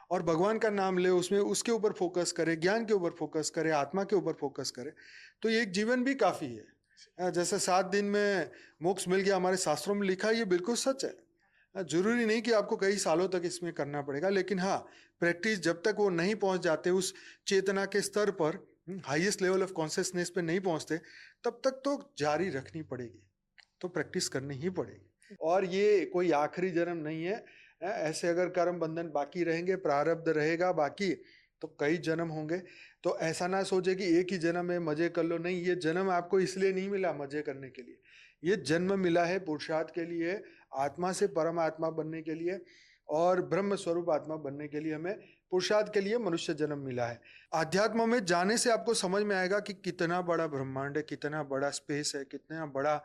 और भगवान का नाम ले, उसमें उसके ऊपर फोकस करे, ज्ञान के ऊपर फोकस करे, आत्मा के ऊपर फोकस करे, तो ये एक जीवन भी काफी है। जैसे 7 दिन में मोक्ष मिल गया, हमारे शास्त्रों में लिखा है, ये बिल्कुल सच है। जरूरी नहीं कि आपको कई सालों तक इसमें करना पड़ेगा, लेकिन हाँ, प्रैक्टिस जब तक वो नहीं पहुंच जाते उस चेतना के स्तर पर, हाईएस्ट लेवल ऑफ कॉन्शियसनेस पे नहीं पहुंचते, तब तक तो जारी रखनी पड़ेगी, तो प्रैक्टिस करनी ही पड़ेगी। और ये कोई आखिरी जन्म नहीं है। ऐसे अगर कर्म बंधन बाकी रहेंगे, प्रारब्ध रहेगा बाकी, तो कई जन्म होंगे। तो ऐसा ना सोचे कि एक ही जन्म में मजे कर लो, नहीं, ये जन्म आपको इसलिए नहीं मिला मजे करने के लिए, ये जन्म मिला है पुरुषार्थ के लिए, आत्मा से परमात्मा बनने के लिए और ब्रह्म स्वरूप आत्मा बनने के लिए हमें पुरुषार्थ के लिए मनुष्य जन्म मिला है। अध्यात्म में जाने से आपको समझ में आएगा कि कितना बड़ा ब्रह्मांड है, कितना बड़ा स्पेस है, कितना बड़ा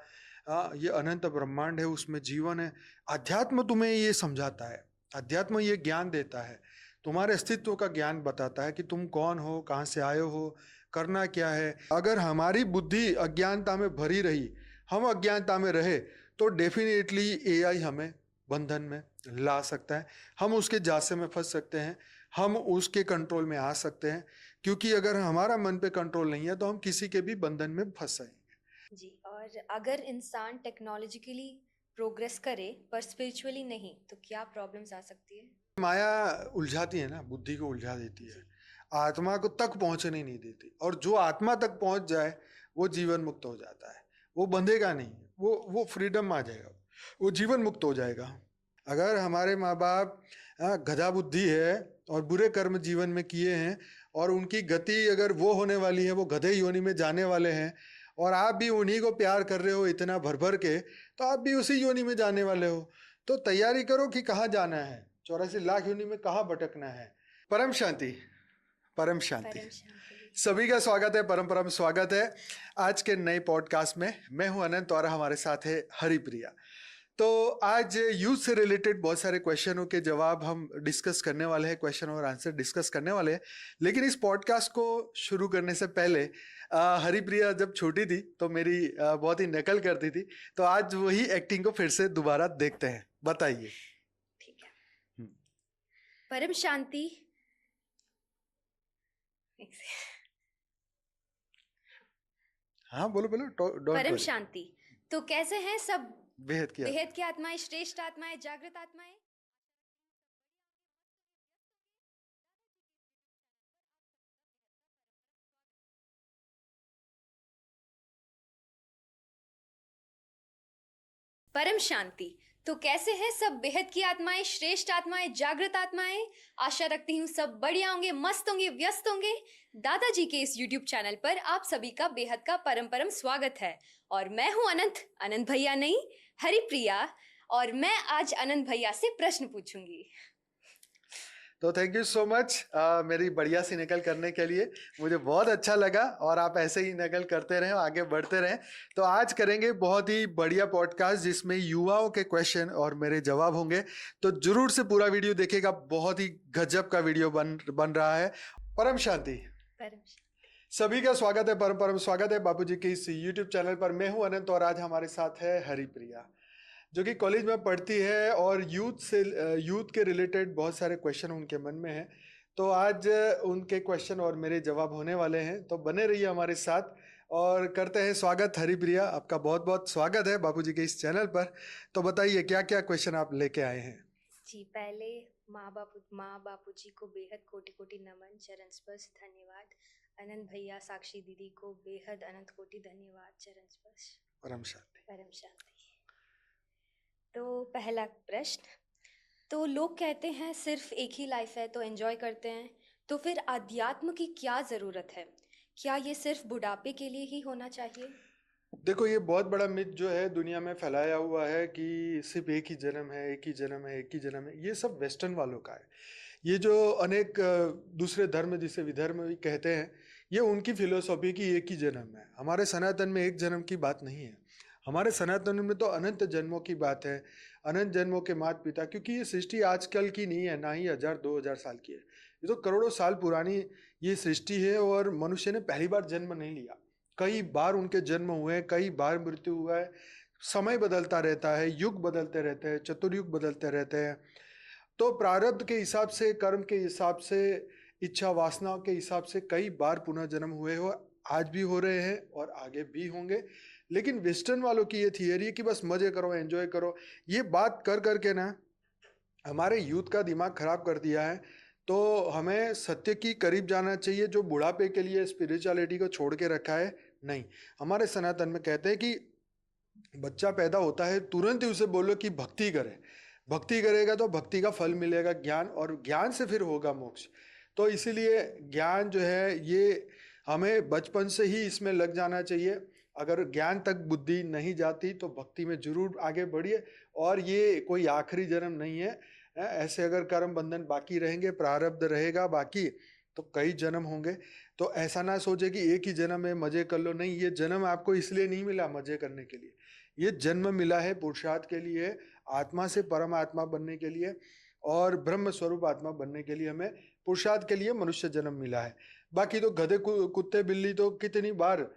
ये अनंत ब्रह्मांड है, उसमें जीवन है। अध्यात्म तुम्हें ये समझाता है, अध्यात्म ये ज्ञान देता है, तुम्हारे अस्तित्व का ज्ञान बताता है कि तुम कौन हो, कहाँ से आए हो, करना क्या है। अगर हमारी बुद्धि अज्ञानता में भरी रही, हम अज्ञानता में रहे, तो डेफिनेटली एआई हमें बंधन में ला सकता है, हम उसके जासे में फंस सकते हैं, हम उसके कंट्रोल में आ सकते हैं, क्योंकि अगर हमारा मन पे कंट्रोल नहीं है तो हम किसी के भी बंधन में फंस जाएंगे। जी, और अगर इंसान टेक्नोलॉजिकली प्रोग्रेस करे पर स्पिरिचुअली नहीं, तो क्या प्रॉब्लम्स आ सकती है? माया उलझाती है ना, बुद्धि को उलझा देती है, आत्मा को तक पहुंचने नहीं देती, और जो आत्मा तक पहुंच जाए वो जीवन मुक्त हो जाता है, वो बंधेगा नहीं, वो फ्रीडम आ जाएगा, वो जीवन मुक्त हो जाएगा। अगर हमारे माँ बाप गधा बुद्धि है और बुरे कर्म जीवन में किए हैं, और उनकी गति अगर वो होने वाली है, वो गधे योनि में जाने वाले हैं, और आप भी उन्हीं को प्यार कर रहे हो इतना भर भर के, तो आप भी उसी योनि में जाने वाले हो। तो तैयारी करो कि कहाँ जाना है, 84 लाख योनि में कहाँ भटकना है। परम शांति, परम शांति। परम शांति। सभी का स्वागत है, परम परम स्वागत है आज के नए पॉडकास्ट में। मैं हूं अनंत और हमारे साथ है हरिप्रिया। तो आज यूथ से रिलेटेड बहुत सारे क्वेश्चनों के जवाब हम डिस्कस करने वाले हैं, क्वेश्चन और आंसर डिस्कस करने वाले हैं। लेकिन इस पॉडकास्ट को शुरू करने से पहले हरिप्रिया जब छोटी थी तो मेरी बहुत ही नकल करती थी, तो आज वही एक्टिंग को फिर से दोबारा देखते हैं। बताइए। ठीक है। परम शांति। हाँ बोलो बोलो, डोंट परम वरी। शांति। तो कैसे हैं सब बेहद किया। बेहद की आत्माएं, श्रेष्ठ आत्माएं, जागृत आत्माएं? परम शांति। तो कैसे हैं सब बेहद की आत्माएं, श्रेष्ठ आत्माएं, जागृत आत्माएं? आशा रखती हूँ सब बढ़िया होंगे, मस्त होंगे, व्यस्त होंगे। दादाजी के इस YouTube चैनल पर आप सभी का बेहद का परम परम स्वागत है। और मैं हूँ अनंत, अनंत भैया नहीं, हरिप्रिया। और मैं आज अनंत भैया से प्रश्न पूछूंगी। तो थैंक यू सो मच मेरी बढ़िया सी नकल करने के लिए, मुझे बहुत अच्छा लगा, और आप ऐसे ही नकल करते रहें, आगे बढ़ते रहें। तो आज करेंगे बहुत ही बढ़िया पॉडकास्ट जिसमें युवाओं के क्वेश्चन और मेरे जवाब होंगे। तो जरूर से पूरा वीडियो देखिएगा, बहुत ही गजब का वीडियो बन रहा है। परम शांति। परम सभी का स्वागत है, परम परम स्वागत है बापूजी के इस यूट्यूब चैनल पर। मैं हूं अनंत और आज हमारे साथ है हरिप्रिया, जो कि कॉलेज में पढ़ती है और यूथ के रिलेटेड बहुत सारे क्वेश्चन उनके मन में हैं। तो आज उनके क्वेश्चन और मेरे जवाब होने वाले हैं, तो बने रहिए हमारे साथ। और करते हैं स्वागत हरिप्रिया, आपका बहुत बहुत स्वागत है बापूजी के इस चैनल पर। तो बताइए क्या क्या क्वेश्चन आप लेके आए हैं। जी, पहले माँ बापू जी को बेहद कोटि कोटि नमन, चरण स्पर्श धन्यवाद। अनंत भैया, साक्षी दीदी को बेहद अनंत कोटि धन्यवाद, चरण स्पर्श। परम शांति। परम शांति। तो पहला प्रश्न, तो लोग कहते हैं सिर्फ एक ही लाइफ है तो एंजॉय करते हैं, तो फिर अध्यात्म की क्या जरूरत है? क्या ये सिर्फ बुढ़ापे के लिए ही होना चाहिए? देखो, ये बहुत बड़ा मिथ जो है दुनिया में फैलाया हुआ है कि सिर्फ एक ही जन्म है, एक ही जन्म है, एक ही जन्म है। ये सब वेस्टर्न वालों का है। ये जो अनेक दूसरे धर्म जिसे विधर्म भी कहते हैं, ये उनकी फिलोसॉफी की एक ही जन्म है। हमारे सनातन में एक जन्म की बात नहीं है। हमारे सनातन में तो अनंत जन्मों की बात है, अनंत जन्मों के माता पिता। क्योंकि ये सृष्टि आजकल की नहीं है, ना ही 1000-2000 साल की है। ये तो करोड़ों साल पुरानी ये सृष्टि है, और मनुष्य ने पहली बार जन्म नहीं लिया। कई बार उनके जन्म हुए हैं, कई बार मृत्यु हुआ है। समय बदलता रहता है, युग बदलते रहते हैं, चतुर्युग बदलते रहते हैं। तो प्रारब्ध के हिसाब से, कर्म के हिसाब से, इच्छा वासनाओं के हिसाब से कई बार पुनर्जन्म हुए हो, आज भी हो रहे हैं और आगे भी होंगे। लेकिन वेस्टर्न वालों की ये थियरी है कि बस मजे करो, एंजॉय करो। ये बात कर करके ना हमारे यूथ का दिमाग खराब कर दिया है। तो हमें सत्य की करीब जाना चाहिए। जो बुढ़ापे के लिए स्पिरिचुअलिटी को छोड़ के रखा है, नहीं। हमारे सनातन में कहते हैं कि बच्चा पैदा होता है तुरंत ही उसे बोलो कि भक्ति करे, भक्ति करेगा तो भक्ति का फल मिलेगा, ज्ञान, और ज्ञान से फिर होगा मोक्ष। तो इसीलिए ज्ञान जो है ये हमें बचपन से ही इसमें लग जाना चाहिए। अगर ज्ञान तक बुद्धि नहीं जाती तो भक्ति में जरूर आगे बढ़िए। और ये कोई आखिरी जन्म नहीं है। ऐसे अगर कर्म बंधन बाकी रहेंगे, प्रारब्ध रहेगा बाकी, तो कई जन्म होंगे। तो ऐसा ना सोचे कि एक ही जन्म में मजे कर लो। नहीं, ये जन्म आपको इसलिए नहीं मिला मजे करने के लिए। ये जन्म मिला है पुरुषार्थ के लिए, आत्मा से परमात्मा बनने के लिए और ब्रह्म स्वरूप आत्मा बनने के लिए। हमें पुरुषार्थ के लिए मनुष्य जन्म मिला है। बाकी तो गधे कुत्ते बिल्ली तो कितनी बार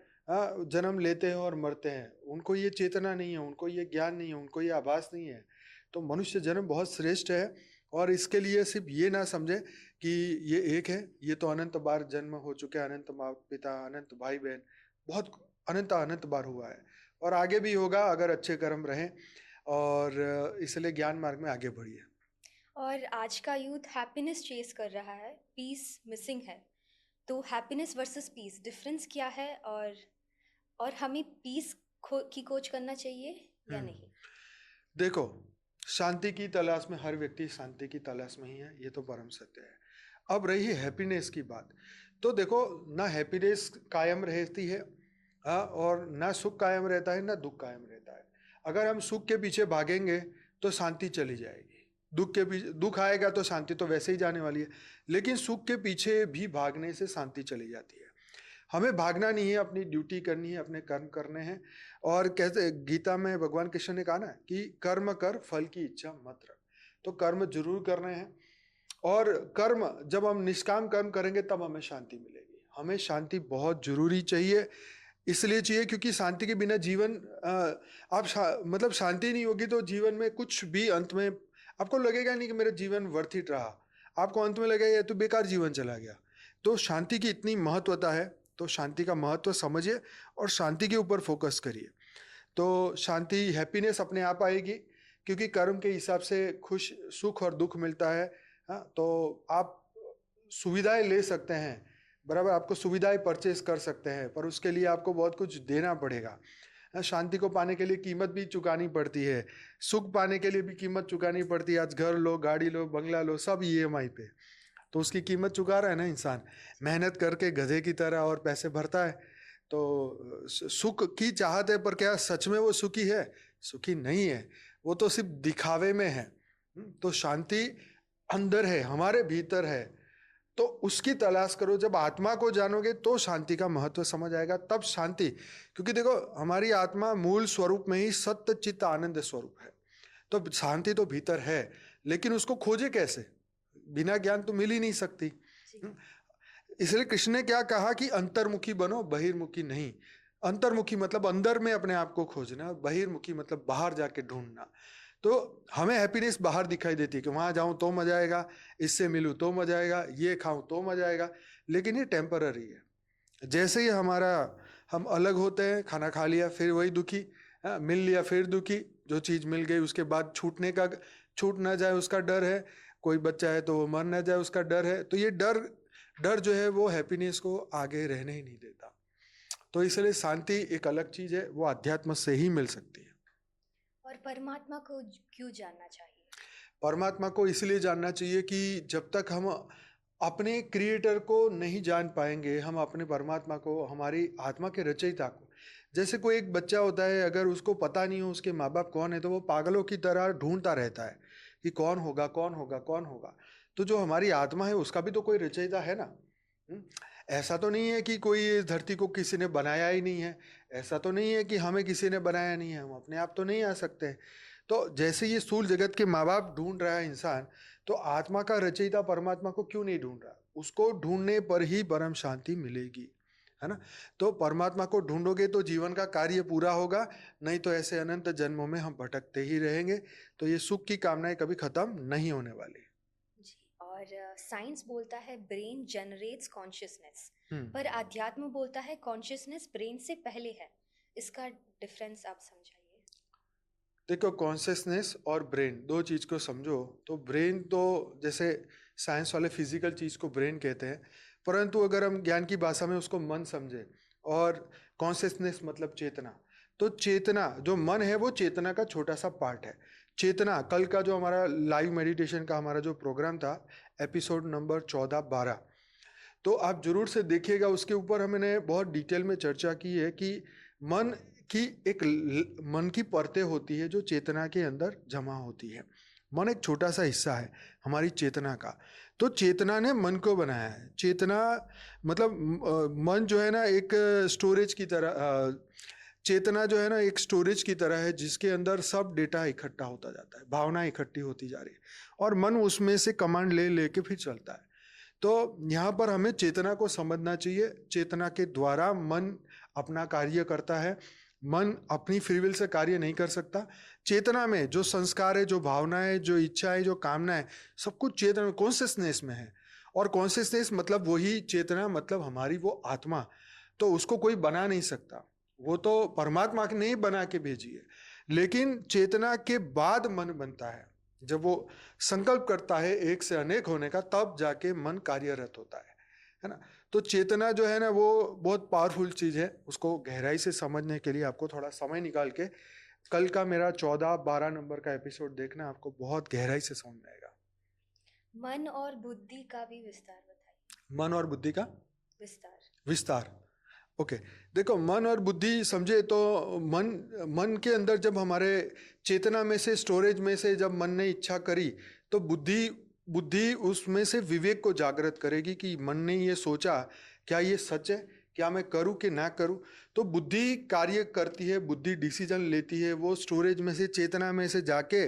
जन्म लेते हैं और मरते हैं। उनको ये चेतना नहीं है, उनको ये ज्ञान नहीं है, उनको ये आभास नहीं है। तो मनुष्य जन्म बहुत श्रेष्ठ है। और इसके लिए सिर्फ ये ना समझे कि ये एक है, ये तो अनंत बार जन्म हो चुके हैं, अनंत माँ पिता, अनंत भाई बहन, बहुत अनंत बार हुआ है और आगे भी होगा अगर अच्छे कर्म रहें। और इसलिए ज्ञान मार्ग में आगे बढ़िए। और आज का यूथ हैप्पीनेस चेस कर रहा है, पीस मिसिंग है। तो हैप्पीनेस वर्सेस पीस डिफरेंस क्या है? और हमें पीस की खोज करना चाहिए या नहीं? देखो, शांति की तलाश में हर व्यक्ति शांति की तलाश में ही है, ये तो परम सत्य है। अब रही हैप्पीनेस की बात, तो देखो ना हैप्पीनेस कायम रहती है और ना सुख कायम रहता है, ना दुख कायम रहता है। अगर हम सुख के पीछे भागेंगे तो शांति चली जाएगी, दुख के पीछे दुख आएगा तो शांति तो वैसे ही जाने वाली है। लेकिन सुख के पीछे भी भागने से शांति चली जाती है। हमें भागना नहीं है, अपनी ड्यूटी करनी है, अपने कर्म करने हैं। और कहते गीता में भगवान कृष्ण ने कहा ना कि कर्म कर, फल की इच्छा मत रख। तो कर्म जरूर करने हैं। और कर्म जब हम निष्काम कर्म करेंगे तब हमें शांति मिलेगी। हमें शांति बहुत जरूरी चाहिए, इसलिए चाहिए क्योंकि शांति के बिना जीवन मतलब शांति नहीं होगी तो जीवन में कुछ भी अंत में आपको लगेगा नहीं कि मेरा जीवन वर्थ इट रहा। आपको अंत में लगेगा ये तो बेकार जीवन चला गया। तो शांति की इतनी महत्वता है, तो शांति का महत्व समझिए और शांति के ऊपर फोकस करिए। तो शांति, हैप्पीनेस अपने आप आएगी क्योंकि कर्म के हिसाब से खुश सुख और दुख मिलता है। हाँ, तो आप सुविधाएं ले सकते हैं, बराबर, आपको सुविधाएं परचेज कर सकते हैं, पर उसके लिए आपको बहुत कुछ देना पड़ेगा। शांति को पाने के लिए कीमत भी चुकानी पड़ती है, सुख पाने के लिए भी कीमत चुकानी पड़ती है। आज घर लो, गाड़ी लो, बंगला लो, सब EMI पे, तो उसकी कीमत चुका रहा है ना इंसान, मेहनत करके गधे की तरह और पैसे भरता है। तो सुख की चाहत है, पर क्या सच में वो सुखी है? सुखी नहीं है, वो तो सिर्फ दिखावे में है। तो शांति अंदर है, हमारे भीतर है, तो उसकी तलाश करो। जब आत्मा को जानोगे तो शांति का महत्व समझ आएगा, तब शांति। क्योंकि देखो हमारी आत्मा मूल स्वरूप में ही सत्य चित्त आनंद स्वरूप है। तो शांति तो भीतर है, लेकिन उसको खोजे कैसे? बिना ज्ञान तो मिल ही नहीं सकती। इसलिए कृष्ण ने क्या कहा कि अंतर्मुखी बनो, बहिर्मुखी नहीं। अंतर्मुखी मतलब अंदर में अपने आप को खोजना, बहिर्मुखी मतलब बाहर जाके ढूंढना। तो हमें हैप्पीनेस बाहर दिखाई देती है कि वहां जाऊं तो मजा आएगा, इससे मिलूं तो मजा आएगा, ये खाऊं तो मजा आएगा, लेकिन ये टेम्पररी है। जैसे ही हम अलग होते हैं, खाना खा लिया फिर वही दुखी, मिल लिया फिर दुखी, जो चीज मिल गई उसके बाद छूट ना जाए उसका डर है, कोई बच्चा है तो वो मर ना जाए उसका डर है। तो ये डर जो है वो हैप्पीनेस को आगे रहने ही नहीं देता। तो इसलिए शांति एक अलग चीज है, वो अध्यात्म से ही मिल सकती है। और परमात्मा को क्यों जानना चाहिए? परमात्मा को इसलिए जानना चाहिए कि जब तक हम अपने क्रिएटर को नहीं जान पाएंगे, हम अपने परमात्मा को, हमारी आत्मा के रचयिता को, जैसे कोई एक बच्चा होता है, अगर उसको पता नहीं हो उसके माँ बाप कौन है तो वो पागलों की तरह ढूंढता रहता है कि कौन होगा कौन होगा कौन होगा। तो जो हमारी आत्मा है उसका भी तो कोई रचयिता है ना। ऐसा तो नहीं है कि कोई इस धरती को किसी ने बनाया ही नहीं है, ऐसा तो नहीं है कि हमें किसी ने बनाया नहीं है, हम अपने आप तो नहीं आ सकते। तो जैसे ये स्थूल जगत के माँ बाप ढूंढ रहा है इंसान, तो आत्मा का रचयिता परमात्मा को क्यों नहीं ढूंढ रहा? उसको ढूंढने पर ही परम शांति मिलेगी, है ना। तो परमात्मा को ढूंढोगे तो जीवन का कार्य पूरा होगा, नहीं तो ऐसे अनंत जन्मों में हम भटकते ही रहेंगे। तो ये सुख की कामनाएं कभी खत्म नहीं होने वाली। और साइंस बोलता है ब्रेन जनरेट्स कॉन्शियसनेस, हम्म पर अध्यात्म बोलता है कॉन्शियसनेस ब्रेन से पहले है। इसका डिफरेंस आप समझाइए। देखो, कॉन्शियसनेस और ब्रेन दो चीज को समझो। तो ब्रेन तो जैसे साइंस वाले फिजिकल चीज को ब्रेन कहते हैं, परंतु अगर हम ज्ञान की भाषा में उसको मन समझे, और कॉन्शियसनेस मतलब चेतना। तो चेतना, जो मन है वो चेतना का छोटा सा पार्ट है। चेतना, कल का जो हमारा लाइव मेडिटेशन का हमारा जो प्रोग्राम था, एपिसोड नंबर 14-12, तो आप जरूर से देखिएगा। उसके ऊपर हमने बहुत डिटेल में चर्चा की है कि मन की मन की परतें होती है जो चेतना के अंदर जमा होती है। मन एक छोटा सा हिस्सा है हमारी चेतना का। तो चेतना ने मन को बनाया है। चेतना मतलब मन जो है ना एक स्टोरेज की तरह, चेतना जो है ना एक स्टोरेज की तरह है, जिसके अंदर सब डेटा इकट्ठा होता जाता है, भावना इकट्ठी होती जा रही है, और मन उसमें से कमांड ले लेके फिर चलता है। तो यहाँ पर हमें चेतना को समझना चाहिए। चेतना के द्वारा मन अपना कार्य करता है। मन अपनी फ्री विल से कार्य नहीं कर सकता। चेतना में जो संस्कार है, जो भावनाएं, जो इच्छाएं, जो कामनाएं, सब कुछ चेतना कॉन्शियसनेस में है। और कॉन्शियसनेस मतलब वही चेतना, मतलब हमारी वो आत्मा। तो उसको कोई बना नहीं सकता, वो तो परमात्मा ने ही बना के भेजी है। लेकिन चेतना के बाद मन बनता है। जब वो संकल्प करता है एक से अनेक होने का, तब जाके मन कार्यरत होता है ना। तो चेतना जो है ना वो बहुत पावरफुल चीज है। उसको गहराई से समझने के लिए आपको थोड़ा समय निकाल के कल का मेरा 14-12 नंबर का एपिसोड देखना, आपको बहुत गहराई से समझ में आएगा। मन और बुद्धि का भी विस्तार बताइए। मन और बुद्धि का विस्तार। ओके। देखो, मन और बुद्धि समझे तो मन के अंदर जब हमारे चेतना में से, स्टोरेज में से जब मन ने इच्छा करी, तो बुद्धि उसमें से विवेक को जागृत करेगी कि मन ने ये सोचा, क्या ये सच है, क्या मैं करूं कि ना करूं। तो बुद्धि कार्य करती है, बुद्धि डिसीजन लेती है। वो स्टोरेज में से, चेतना में से जाके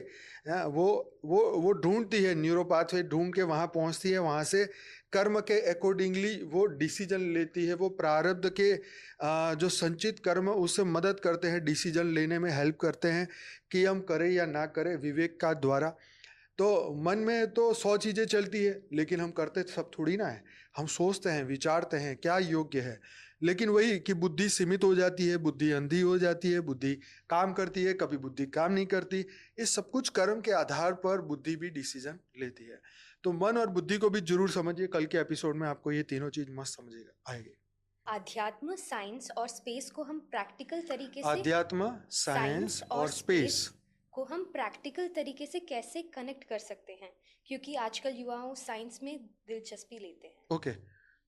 वो ढूंढती है, न्यूरो पाथवे ढूंढ के वहां पहुंचती है। वहां से कर्म के अकॉर्डिंगली वो डिसीजन लेती है। वो प्रारब्ध के जो संचित कर्म उससे मदद करते हैं, डिसीजन लेने में हेल्प करते हैं कि हम करें या ना करें, विवेक का द्वारा। तो मन में तो 100 चीजें चलती है, लेकिन हम करते सब थोड़ी ना है। हम सोचते हैं, विचारते हैं क्या योग्य है, लेकिन वही कि बुद्धि सीमित हो जाती है, बुद्धि अंधी हो जाती है, बुद्धि काम करती है, कभी बुद्धि काम नहीं करती। इस सब कुछ कर्म के आधार पर बुद्धि भी डिसीजन लेती है। तो मन और बुद्धि को भी जरूर समझिए। कल के एपिसोड में आपको ये तीनों चीज मस्त समझेगा आएगी। अध्यात्म, साइंस और स्पेस को हम प्रैक्टिकल तरीके से अध्यात्म, साइंस और स्पेस को हम प्रैक्टिकल तरीके से कैसे कनेक्ट कर सकते हैं, क्योंकि आजकल युवाओं साइंस में दिलचस्पी लेते हैं। ओके।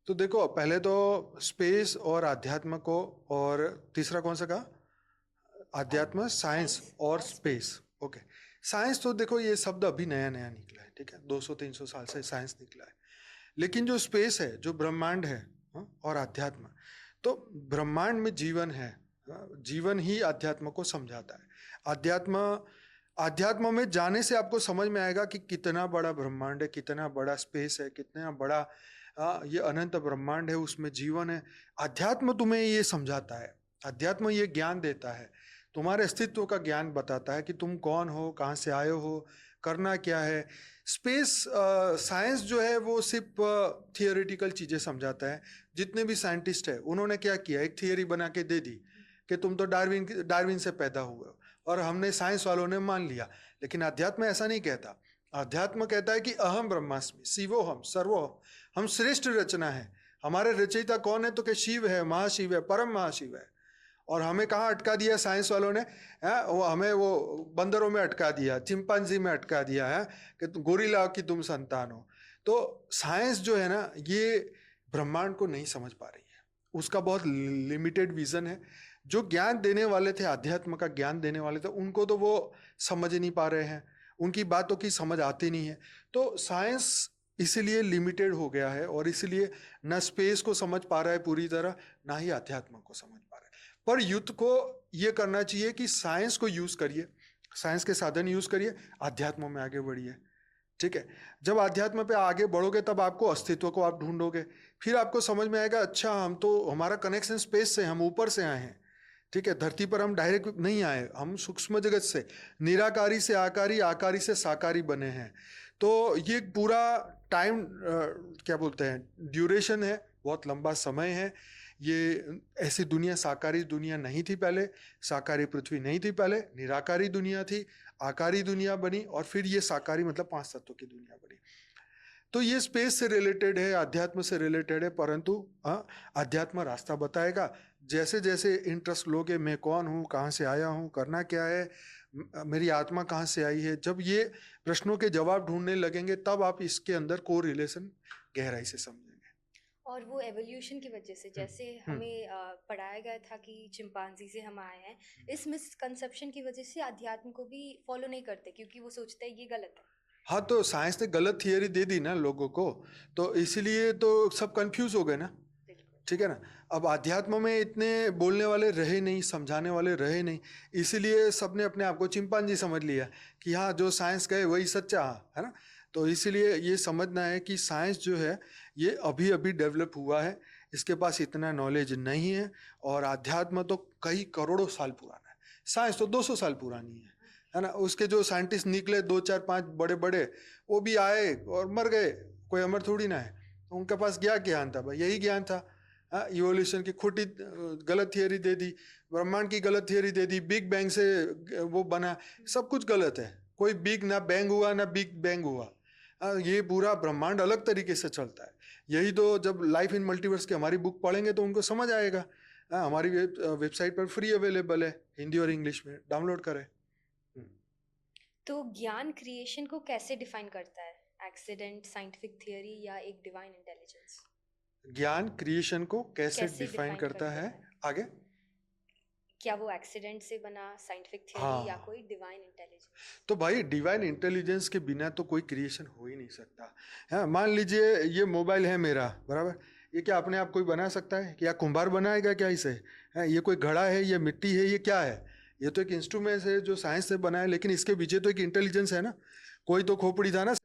तो देखो, पहले तो स्पेस और अध्यात्म को, और तीसरा कौन सा कहा? अध्यात्म, साइंस और स्पेस। ओके। साइंस तो देखो ये शब्द अभी नया नया निकला है, ठीक है, 200-300 साल से साइंस निकला है। लेकिन जो स्पेस है, जो ब्रह्मांड है, और अध्यात्म, तो ब्रह्मांड में जीवन है। जीवन ही अध्यात्म को समझाता है। अध्यात्म में जाने से आपको समझ में आएगा कि कितना बड़ा ब्रह्मांड है, कितना बड़ा स्पेस है, कितना बड़ा ये अनंत ब्रह्मांड है, उसमें जीवन है। अध्यात्म तुम्हें ये समझाता है, अध्यात्म ये ज्ञान देता है, तुम्हारे अस्तित्व का ज्ञान बताता है कि तुम कौन हो, कहाँ से आए हो, करना क्या है। स्पेस साइंस जो है वो सिर्फ थियोरेटिकल चीजें समझाता है। जितने भी साइंटिस्ट है उन्होंने क्या किया, एक थियोरी बना के दे दी कि तुम तो डार्विन से पैदा हुए हो, और हमने साइंस वालों ने मान लिया। लेकिन अध्यात्म ऐसा नहीं कहता। अध्यात्म कहता है कि अहम ब्रह्मास्मि शिवोहम सर्वोहम, हम श्रेष्ठ रचना है। हमारे रचयिता कौन है? तो कि शिव है, महाशिव है, परम महाशिव है। और हमें कहाँ अटका दिया साइंस वालों ने? वो हमें वो बंदरों में अटका दिया, चिंपांजी में अटका दिया है कि गोरिल्ला की तुम संतान हो। तो साइंस जो है ना, ये ब्रह्मांड को नहीं समझ पा रही है, उसका बहुत लिमिटेड विजन है। जो ज्ञान देने वाले थे, अध्यात्म का ज्ञान देने वाले थे, उनको तो वो समझ नहीं पा रहे हैं, उनकी बातों की समझ आती नहीं है। तो साइंस इसीलिए लिमिटेड हो गया है, और इसीलिए न स्पेस को समझ पा रहा है पूरी तरह, ना ही अध्यात्म को समझ पा रहा है। पर युद्ध को ये करना चाहिए कि साइंस को यूज करिए, साइंस के साधन यूज करिए, अध्यात्म में आगे बढ़िए, ठीक है। जब अध्यात्म पे आगे बढ़ोगे तब आपको अस्तित्व को आप ढूंढोगे, फिर आपको समझ में आएगा अच्छा हम तो, हमारा कनेक्शन स्पेस से, हम ऊपर से आए हैं, ठीक है। धरती पर हम डायरेक्ट नहीं आए, हम सूक्ष्म जगत से, निराकारी से आकारी, आकारी से साकारी बने हैं। तो ये पूरा टाइम क्या बोलते हैं ड्यूरेशन है, बहुत लंबा समय है। ये ऐसी दुनिया साकारी दुनिया नहीं थी पहले, साकारी पृथ्वी नहीं थी पहले, निराकारी दुनिया थी, आकारी दुनिया बनी और फिर ये साकारी मतलब 5 तत्वों की दुनिया बनी। तो ये स्पेस से रिलेटेड है, अध्यात्म से रिलेटेड है, परंतु अध्यात्म रास्ता बताएगा। जैसे जैसे इंटरेस्ट लोगे, मैं कौन हूँ, कहाँ से आया हूँ, करना क्या है, मेरी आत्मा कहाँ से आई है, जब ये प्रश्नों के जवाब ढूंढने लगेंगे तब आप इसके अंदर को रिलेशन गहराई से समझेंगे। और वो एवोल्यूशन की वजह से, जैसे हमें पढ़ाया गया था कि चिंपांजी से हम आए हैं, इस मिसकंसेप्शन की वजह से अध्यात्म को भी फॉलो नहीं करते क्योंकि वो सोचते हैं ये गलत है। हाँ, तो साइंस ने गलत थियरी दे दी ना लोगों को, तो इसीलिए तो सब कंफ्यूज हो गए ना। ठीक है ना। अब अध्यात्म में इतने बोलने वाले रहे नहीं, समझाने वाले रहे नहीं, इसीलिए सबने अपने आप को चिंपांजी समझ लिया कि हाँ जो साइंस कहे वही सच्चा है ना। तो इसीलिए ये समझना है कि साइंस जो है ये अभी अभी डेवलप हुआ है, इसके पास इतना नॉलेज नहीं है। और अध्यात्म तो कई करोड़ों साल पुराना है, साइंस तो 200 साल पुरानी है ना। उसके जो साइंटिस्ट निकले 2 4 5 बड़े बड़े, वो भी आए और मर गए, कोई अमर थोड़ी ना है। उनके पास क्या ज्ञान था भाई, यही ज्ञान था। इवोल्यूशन की खोटी गलत थियरी दे दी, ब्रह्मांड की गलत थियरी दे दी, बिग बैंग से वो बना, सब कुछ गलत है। कोई बिग ना बैंग हुआ ना बिग बैंग हुआ, ये पूरा ब्रह्मांड अलग तरीके से चलता है। यही तो जब लाइफ इन मल्टीवर्स की हमारी बुक पढ़ेंगे तो उनको समझ आएगा। हमारी वेबसाइट पर फ्री अवेलेबल है, हिंदी और इंग्लिश में, डाउनलोड करें। तो ज्ञान क्रिएशन को कैसे डिफाइन करता है, एक्सीडेंट, साइंटिफिक थियरी या एक डिवाइन इंटेलिजेंस? ज्ञान क्रिएशन को कैसे डिफाइन करता है? आगे क्या वो एक्सीडेंट से बना, साइंटिफिक थियरी, हाँ, या कोई डिवाइन इंटेलिजेंस? तो भाई डिवाइन इंटेलिजेंस के बिना तो कोई क्रिएशन हो ही नहीं सकता है। मान लीजिए ये मोबाइल है मेरा, बराबर, ये क्या अपने आप कोई बना सकता है? क्या कुंभार बनाएगा क्या इसे? है ये कोई घड़ा है, ये मिट्टी है, ये क्या है? ये तो एक इंस्ट्रूमेंट है जो साइंस से बना है, लेकिन इसके पीछे तो एक इंटेलिजेंस है ना। कोई तो खोपड़ी था ना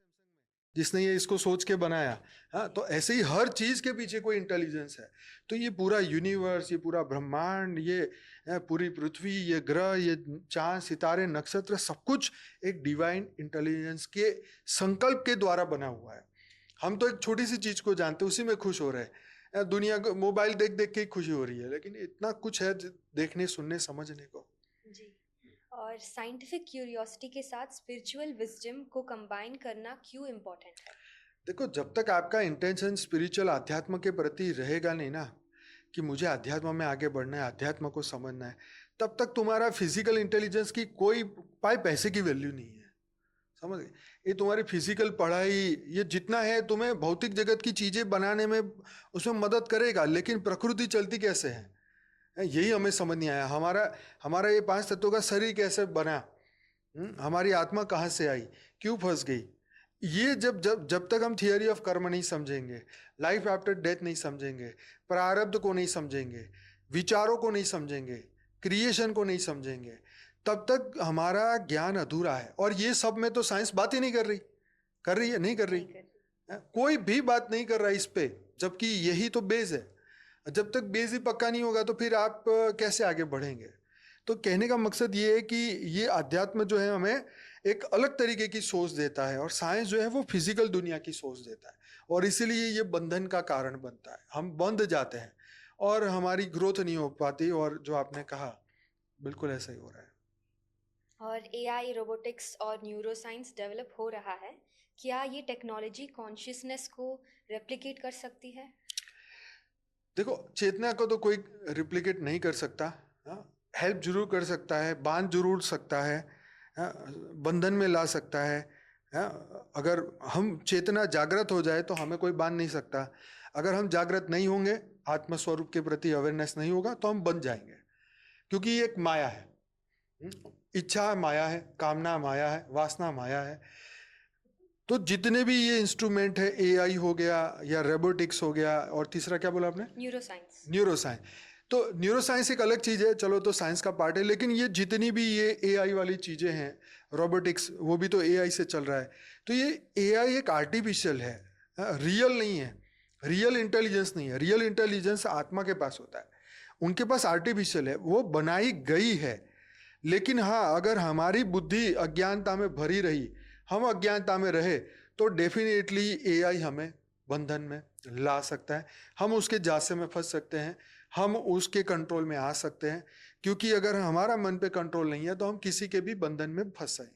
जिसने ये इसको सोच के बनाया। हाँ, तो ऐसे ही हर चीज के पीछे कोई इंटेलिजेंस है। तो ये पूरा यूनिवर्स, ये पूरा ब्रह्मांड, ये पूरी पृथ्वी, ये ग्रह, ये चांद, सितारे, नक्षत्र, सब कुछ एक डिवाइन इंटेलिजेंस के संकल्प के द्वारा बना हुआ है। हम तो एक छोटी सी चीज को जानते हैं, उसी में खुश हो रहे हैं। दुनिया को मोबाइल देख देख के ही खुशी हो रही है, लेकिन इतना कुछ है देखने, सुनने, समझने को। जी। और साइंटिफिक क्यूरियोसिटी के साथ स्पिरिचुअल विजडम को कंबाइन करना क्यों इम्पोर्टेंट है? देखो, जब तक आपका इंटेंशन स्पिरिचुअल अध्यात्म के प्रति रहेगा नहीं ना, कि मुझे अध्यात्म में आगे बढ़ना है, अध्यात्म को समझना है, तब तक तुम्हारा फिजिकल इंटेलिजेंस की कोई पाई पैसे की वैल्यू नहीं है। समझ गए? ये तुम्हारी फिजिकल पढ़ाई, ये जितना है तुम्हें भौतिक जगत की चीजें बनाने में उसमें मदद करेगा, लेकिन प्रकृति चलती कैसे है यही हमें समझ नहीं आया। हमारा ये 5 तत्वों का शरीर कैसे बना, हमारी आत्मा कहाँ से आई, क्यों फंस गई, ये जब तक हम थियरी ऑफ कर्म नहीं समझेंगे, लाइफ आफ्टर डेथ नहीं समझेंगे, प्रारब्ध को नहीं समझेंगे, विचारों को नहीं समझेंगे, क्रिएशन को नहीं समझेंगे, तब तक हमारा ज्ञान अधूरा है। और ये सब में तो साइंस बात ही नहीं कर रही। कर रही है? नहीं कर रही। कोई भी बात नहीं कर रहा इस पे, जबकि यही तो बेस है। जब तक बेस ही पक्का नहीं होगा तो फिर आप कैसे आगे बढ़ेंगे? तो कहने का मकसद ये है कि ये अध्यात्म जो है हमें एक अलग तरीके की सोच देता है, और साइंस जो है वो फिजिकल दुनिया की सोच देता है, और इसीलिए ये बंधन का कारण बनता है। हम बंध जाते हैं और हमारी ग्रोथ नहीं हो पाती, और जो आपने कहा बिल्कुल ऐसा ही हो रहा है। और एआई, रोबोटिक्स और न्यूरोसाइंस डेवलप हो रहा है, क्या ये टेक्नोलॉजी कॉन्शियसनेस को रेप्लिकेट कर सकती है? देखो, चेतना को तो कोई रिप्लिकेट नहीं कर सकता, हेल्प जरूर कर सकता है, बांध जरूर सकता है, बंधन में ला सकता है। अगर हम चेतना जागृत हो जाए तो हमें कोई बांध नहीं सकता। अगर हम जागृत नहीं होंगे, आत्मस्वरूप के प्रति अवेयरनेस नहीं होगा, तो हम बंध जाएंगे, क्योंकि ये एक माया है। इच्छा माया है, कामना माया है, वासना माया है। तो जितने भी ये इंस्ट्रूमेंट है, एआई हो गया या रोबोटिक्स हो गया, और तीसरा क्या बोला आपने? न्यूरोसाइंस। तो न्यूरोसाइंस एक अलग चीज है, चलो तो साइंस का पार्ट है, लेकिन ये जितनी भी ये एआई वाली चीजें हैं, रोबोटिक्स, वो भी तो एआई से चल रहा है। तो ये एआई एक आर्टिफिशियल है, रियल नहीं है, रियल इंटेलिजेंस नहीं है। रियल इंटेलिजेंस आत्मा के पास होता है, उनके पास आर्टिफिशियल है, वो बनाई गई है। लेकिन हाँ, अगर हमारी बुद्धि अज्ञानता में भरी रही, हम अज्ञानता में रहे, तो डेफिनेटली एआई हमें बंधन में ला सकता है, हम उसके जासे में फंस सकते हैं, हम उसके कंट्रोल में आ सकते हैं, क्योंकि अगर हमारा मन पे कंट्रोल नहीं है तो हम किसी के भी बंधन में फंस जाएंगे।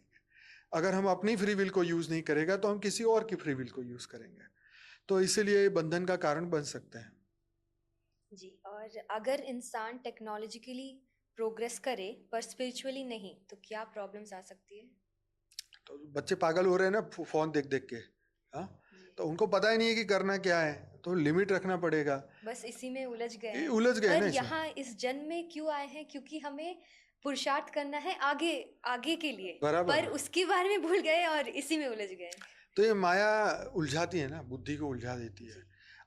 अगर हम अपनी फ्री विल को यूज नहीं करेगा तो हम किसी और की फ्री विल को यूज करेंगे, तो इसीलिए ये बंधन का कारण बन सकते हैं। जी, और अगर इंसान टेक्नोलॉजिकली प्रोग्रेस करे पर स्पिरिचुअली नहीं, तो क्या प्रॉब्लम्स आ सकती है? तो बच्चे पागल हो रहे हैं ना फोन देख देख के, हाँ, जी, तो उनको पता ही नहीं है कि करना क्या है, तो लिमिट रखना पड़ेगा। बस इसी में उलझ गए ये हैं। उलझ गए पर ना इसमें। यहाँ इस जन्म में क्यों आए हैं? क्योंकि हमें पुरुषार्थ करना है आगे, आगे के लिए, बराबर पर है। उसके बारे में भूल गए और इसी में उलझ गए। तो ये माया उलझाती है ना, बुद्धि को उलझा देती है,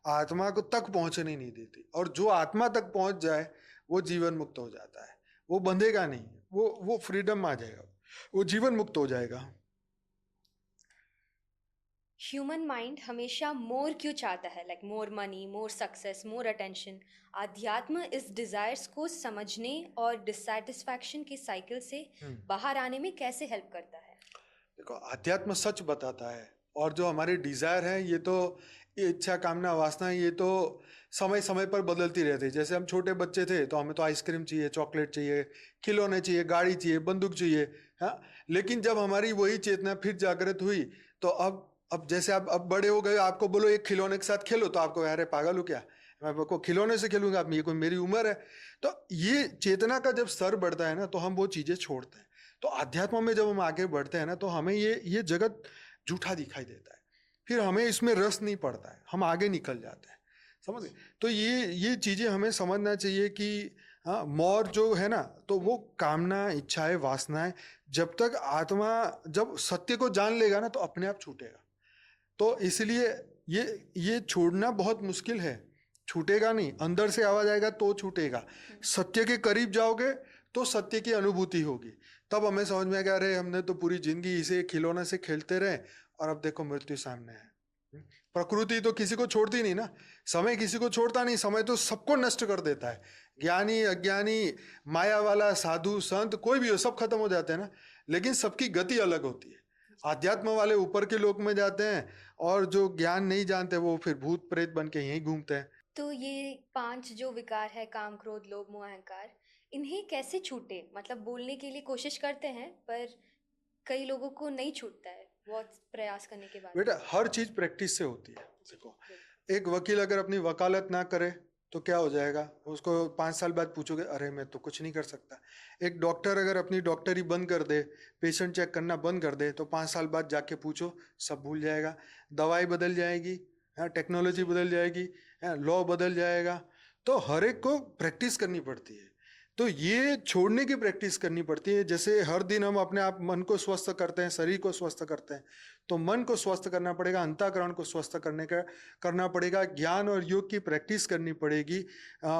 आत्मा को तक पहुंचने नहीं देती, और जो आत्मा तक पहुंच जाए वो जीवन मुक्त हो जाता है, वो बंधेगा नहीं, वो फ्रीडम आ जाएगा, वो जीवन मुक्त हो जाएगा। ह्यूमन माइंड हमेशा मोर क्यों चाहता है? Like more money, more success, more attention. अध्यात्म इस डिजायर्स को समझने और डिससैटिस्फैक्शन के साइकिल से बाहर आने में कैसे हेल्प करता है? देखो, अध्यात्म सच बताता है, और जो हमारी डिजायर है, ये तो ये इच्छा कामना वासना, ये तो समय समय पर बदलती रहती है। जैसे हम छोटे बच्चे थे तो हमें तो आइसक्रीम चाहिए, चॉकलेट चाहिए, खिलौने चाहिए, गाड़ी चाहिए, बंदूक चाहिए, हाँ। लेकिन जब हमारी वही चेतना फिर जागृत हुई, तो अब जैसे आप अब बड़े हो गए, आपको बोलो एक खिलौने के साथ खेलो, तो आपको अरे पागल हो क्या, मैं आपको खिलौने से खेलूंगा, आप ये कोई मेरी उम्र है। तो ये चेतना का जब स्तर बढ़ता है ना, तो हम वो चीजें छोड़ते हैं। तो अध्यात्म में जब हम आगे बढ़ते हैं ना, तो हमें ये जगत झूठा दिखाई देता है, फिर हमें इसमें रस नहीं पड़ता है, हम आगे निकल जाते हैं, समझ गए। तो ये चीजें हमें समझना चाहिए कि हाँ, मोर जो है ना, तो वो कामना, इच्छाएं, वासनाएं, जब तक आत्मा जब सत्य को जान लेगा ना, तो अपने आप छूटेगा। तो इसलिए ये छोड़ना बहुत मुश्किल है, छूटेगा नहीं, अंदर से आवाज आएगा तो छूटेगा। सत्य के करीब जाओगे तो सत्य की अनुभूति होगी, तब हमें समझ में आएगा, अरे हमने तो पूरी जिंदगी इसे खिलौने से खेलते रहे, और अब देखो मृत्यु सामने है। प्रकृति तो किसी को छोड़ती नहीं ना, समय किसी को छोड़ता नहीं, समय तो सबको नष्ट कर देता है। ज्ञानी, अज्ञानी, माया वाला, साधु, संत, कोई भी हो, सब खत्म हो जाते हैं ना, लेकिन सबकी गति अलग होती है। आध्यात्म वाले ऊपर के लोक में जाते हैं, और जो ज्ञान नहीं जानते वो फिर भूत प्रेत बन के यहीं घूमते हैं। तो ये 5 जो विकार है, काम, क्रोध, लोभ, मोह, अहंकार, इन्हें कैसे छूटे? मतलब बोलने के लिए कोशिश करते हैं पर कई लोगों को नहीं छूटता है बहुत प्रयास करने के बाद। बेटा, हर चीज प्रैक्टिस से होती है। देखो, बिल्कुल। एक वकील अगर अपनी वकालत ना करे तो क्या हो जाएगा, उसको 5 साल बाद पूछोगे, अरे मैं तो कुछ नहीं कर सकता। एक डॉक्टर अगर अपनी डॉक्टरी बंद कर दे, पेशेंट चेक करना बंद कर दे, तो 5 साल बाद जाके पूछो, सब भूल जाएगा। दवाई बदल जाएगी, टेक्नोलॉजी बदल जाएगी, लॉ बदल जाएगा। तो हर एक को प्रैक्टिस करनी पड़ती है, तो ये छोड़ने की प्रैक्टिस करनी पड़ती है। जैसे हर दिन हम अपने आप मन को स्वस्थ करते हैं, शरीर को स्वस्थ करते हैं, तो मन को स्वस्थ करना पड़ेगा, अंतःकरण को स्वस्थ करना पड़ेगा, ज्ञान और योग की प्रैक्टिस करनी पड़ेगी,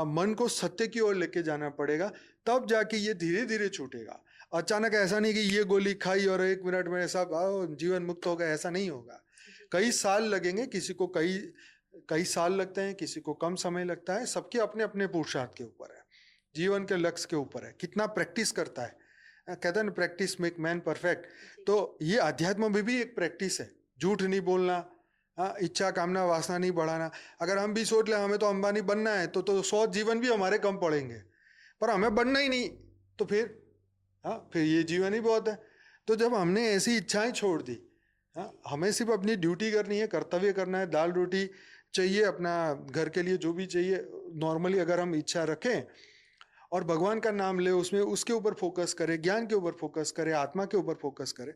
मन को सत्य की ओर लेके जाना पड़ेगा, तब जाके ये धीरे धीरे छूटेगा। अचानक ऐसा नहीं कि ये गोली खाई और 1 मिनट में सब जीवन मुक्त हो गया, ऐसा नहीं होगा। कई साल लगेंगे, किसी को कई कई साल लगते हैं, किसी को कम समय लगता है, सबके अपने अपने पुरुषार्थ के ऊपर है, जीवन के लक्ष्य के ऊपर है, कितना प्रैक्टिस करता है। कहते हैं ना, प्रैक्टिस मेक मैन परफेक्ट। तो ये अध्यात्म में भी एक प्रैक्टिस है, झूठ नहीं बोलना, इच्छा कामना वासना नहीं बढ़ाना। अगर हम भी सोच ले हमें तो अंबानी बनना है, तो 100 जीवन भी हमारे कम पड़ेंगे, पर हमें बनना ही नहीं, तो फिर ये जीवन ही बहुत है। तो जब हमने ऐसी इच्छाएं छोड़ दी, हमें सिर्फ अपनी ड्यूटी करनी है, कर्तव्य करना है, दाल रोटी चाहिए, अपना घर के लिए जो भी चाहिए, नॉर्मली अगर हम इच्छा रखें और भगवान का नाम ले, उसमें उसके ऊपर फोकस करे, ज्ञान के ऊपर फोकस करे, आत्मा के ऊपर फोकस करे,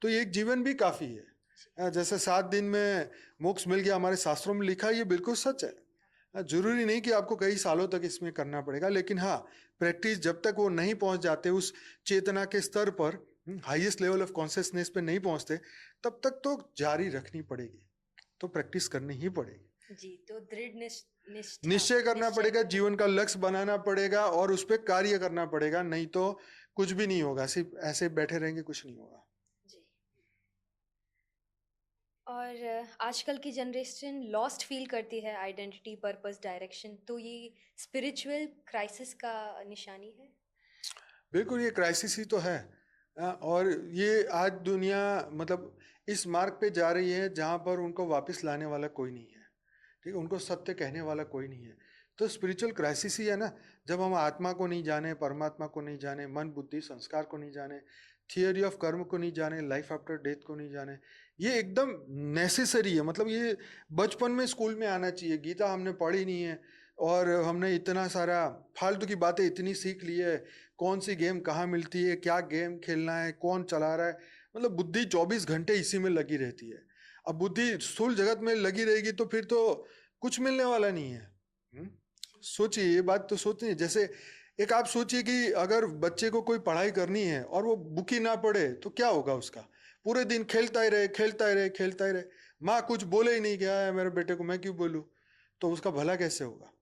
तो ये एक जीवन भी काफी है। जैसे 7 दिन में मोक्ष मिल गया, हमारे शास्त्रों में लिखा है, ये बिल्कुल सच है। जरूरी नहीं कि आपको कई सालों तक इसमें करना पड़ेगा, लेकिन हाँ, प्रैक्टिस जब तक वो नहीं पहुंच जाते उस चेतना के स्तर पर, हाईएस्ट लेवल ऑफ कॉन्शियसनेस पे नहीं पहुंचते, तब तक तो जारी रखनी पड़ेगी, तो प्रैक्टिस करनी ही पड़ेगी। जी, तो दृढ़ निश्चय करना पड़ेगा, जीवन का लक्ष्य बनाना पड़ेगा, और उस पर कार्य करना पड़ेगा, नहीं तो कुछ भी नहीं होगा, सिर्फ ऐसे बैठे रहेंगे, कुछ नहीं होगा। जी। और आजकल की जनरेशन लॉस्ट फील करती है, आइडेंटिटी, पर्पस, डायरेक्शन, तो ये स्पिरिचुअल क्राइसिस का निशानी है? बिल्कुल, ये क्राइसिस ही तो है। और ये आज दुनिया मतलब इस मार्ग पे जा रही है जहाँ पर उनको वापस लाने वाला कोई नहीं है, ठीक है, उनको सत्य कहने वाला कोई नहीं है। तो स्पिरिचुअल क्राइसिस ही है ना, जब हम आत्मा को नहीं जाने, परमात्मा को नहीं जाने, मन बुद्धि संस्कार को नहीं जाने, थियोरी ऑफ कर्म को नहीं जाने, लाइफ आफ्टर डेथ को नहीं जाने। ये एकदम नेसेसरी है, मतलब ये बचपन में स्कूल में आना चाहिए। गीता हमने पढ़ी नहीं है और हमने इतना सारा फालतू की बातें इतनी सीख ली है, कौन सी गेम कहाँ मिलती है, क्या गेम खेलना है, कौन चला रहा है, मतलब बुद्धि 24 घंटे इसी में लगी रहती है। अब बुद्धि स्थूल जगत में लगी रहेगी तो फिर तो कुछ मिलने वाला नहीं है। सोचिए, ये बात तो सोचिए। जैसे एक आप सोचिए कि अगर बच्चे को कोई पढ़ाई करनी है और वो बुक ही ना पढ़े तो क्या होगा उसका? पूरे दिन खेलता ही रहे, खेलता ही रहे, खेलता ही रहे, माँ कुछ बोले ही नहीं, क्या है मेरे बेटे को, मैं क्यों बोलूँ? तो उसका भला कैसे होगा?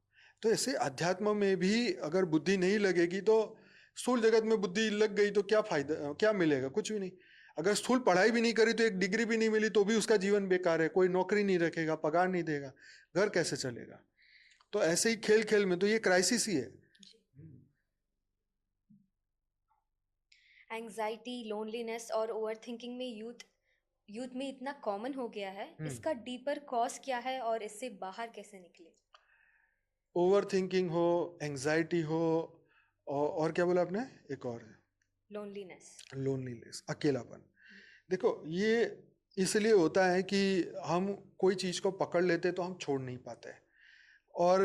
तो ऐसे अध्यात्म में भी अगर बुद्धि नहीं लगेगी तो स्थूल जगत में बुद्धि लग गई तो क्या फायदा, क्या मिलेगा? कुछ भी नहीं। अगर स्थूल पढ़ाई भी नहीं करी तो एक डिग्री भी नहीं मिली तो भी उसका जीवन बेकार है, कोई नौकरी नहीं रखेगा, पगार नहीं देगा, घर कैसे चलेगा? तो ऐसे ही खेल खेल में तो ये क्राइसिस ही है। एंजाइटी, लोनलीनेस और ओवरथिंकिंग में यूथ में इतना कॉमन हो गया है, इसका डीपर कॉज क्या है और इससे बाहर कैसे निकले? ओवर थिंकिंग हो, एंजाइटी हो, और क्या बोला आपने? एक और है लोनलीनेस, अकेलापन। देखो, ये इसलिए होता है कि हम कोई चीज़ को पकड़ लेते तो हम छोड़ नहीं पाते, और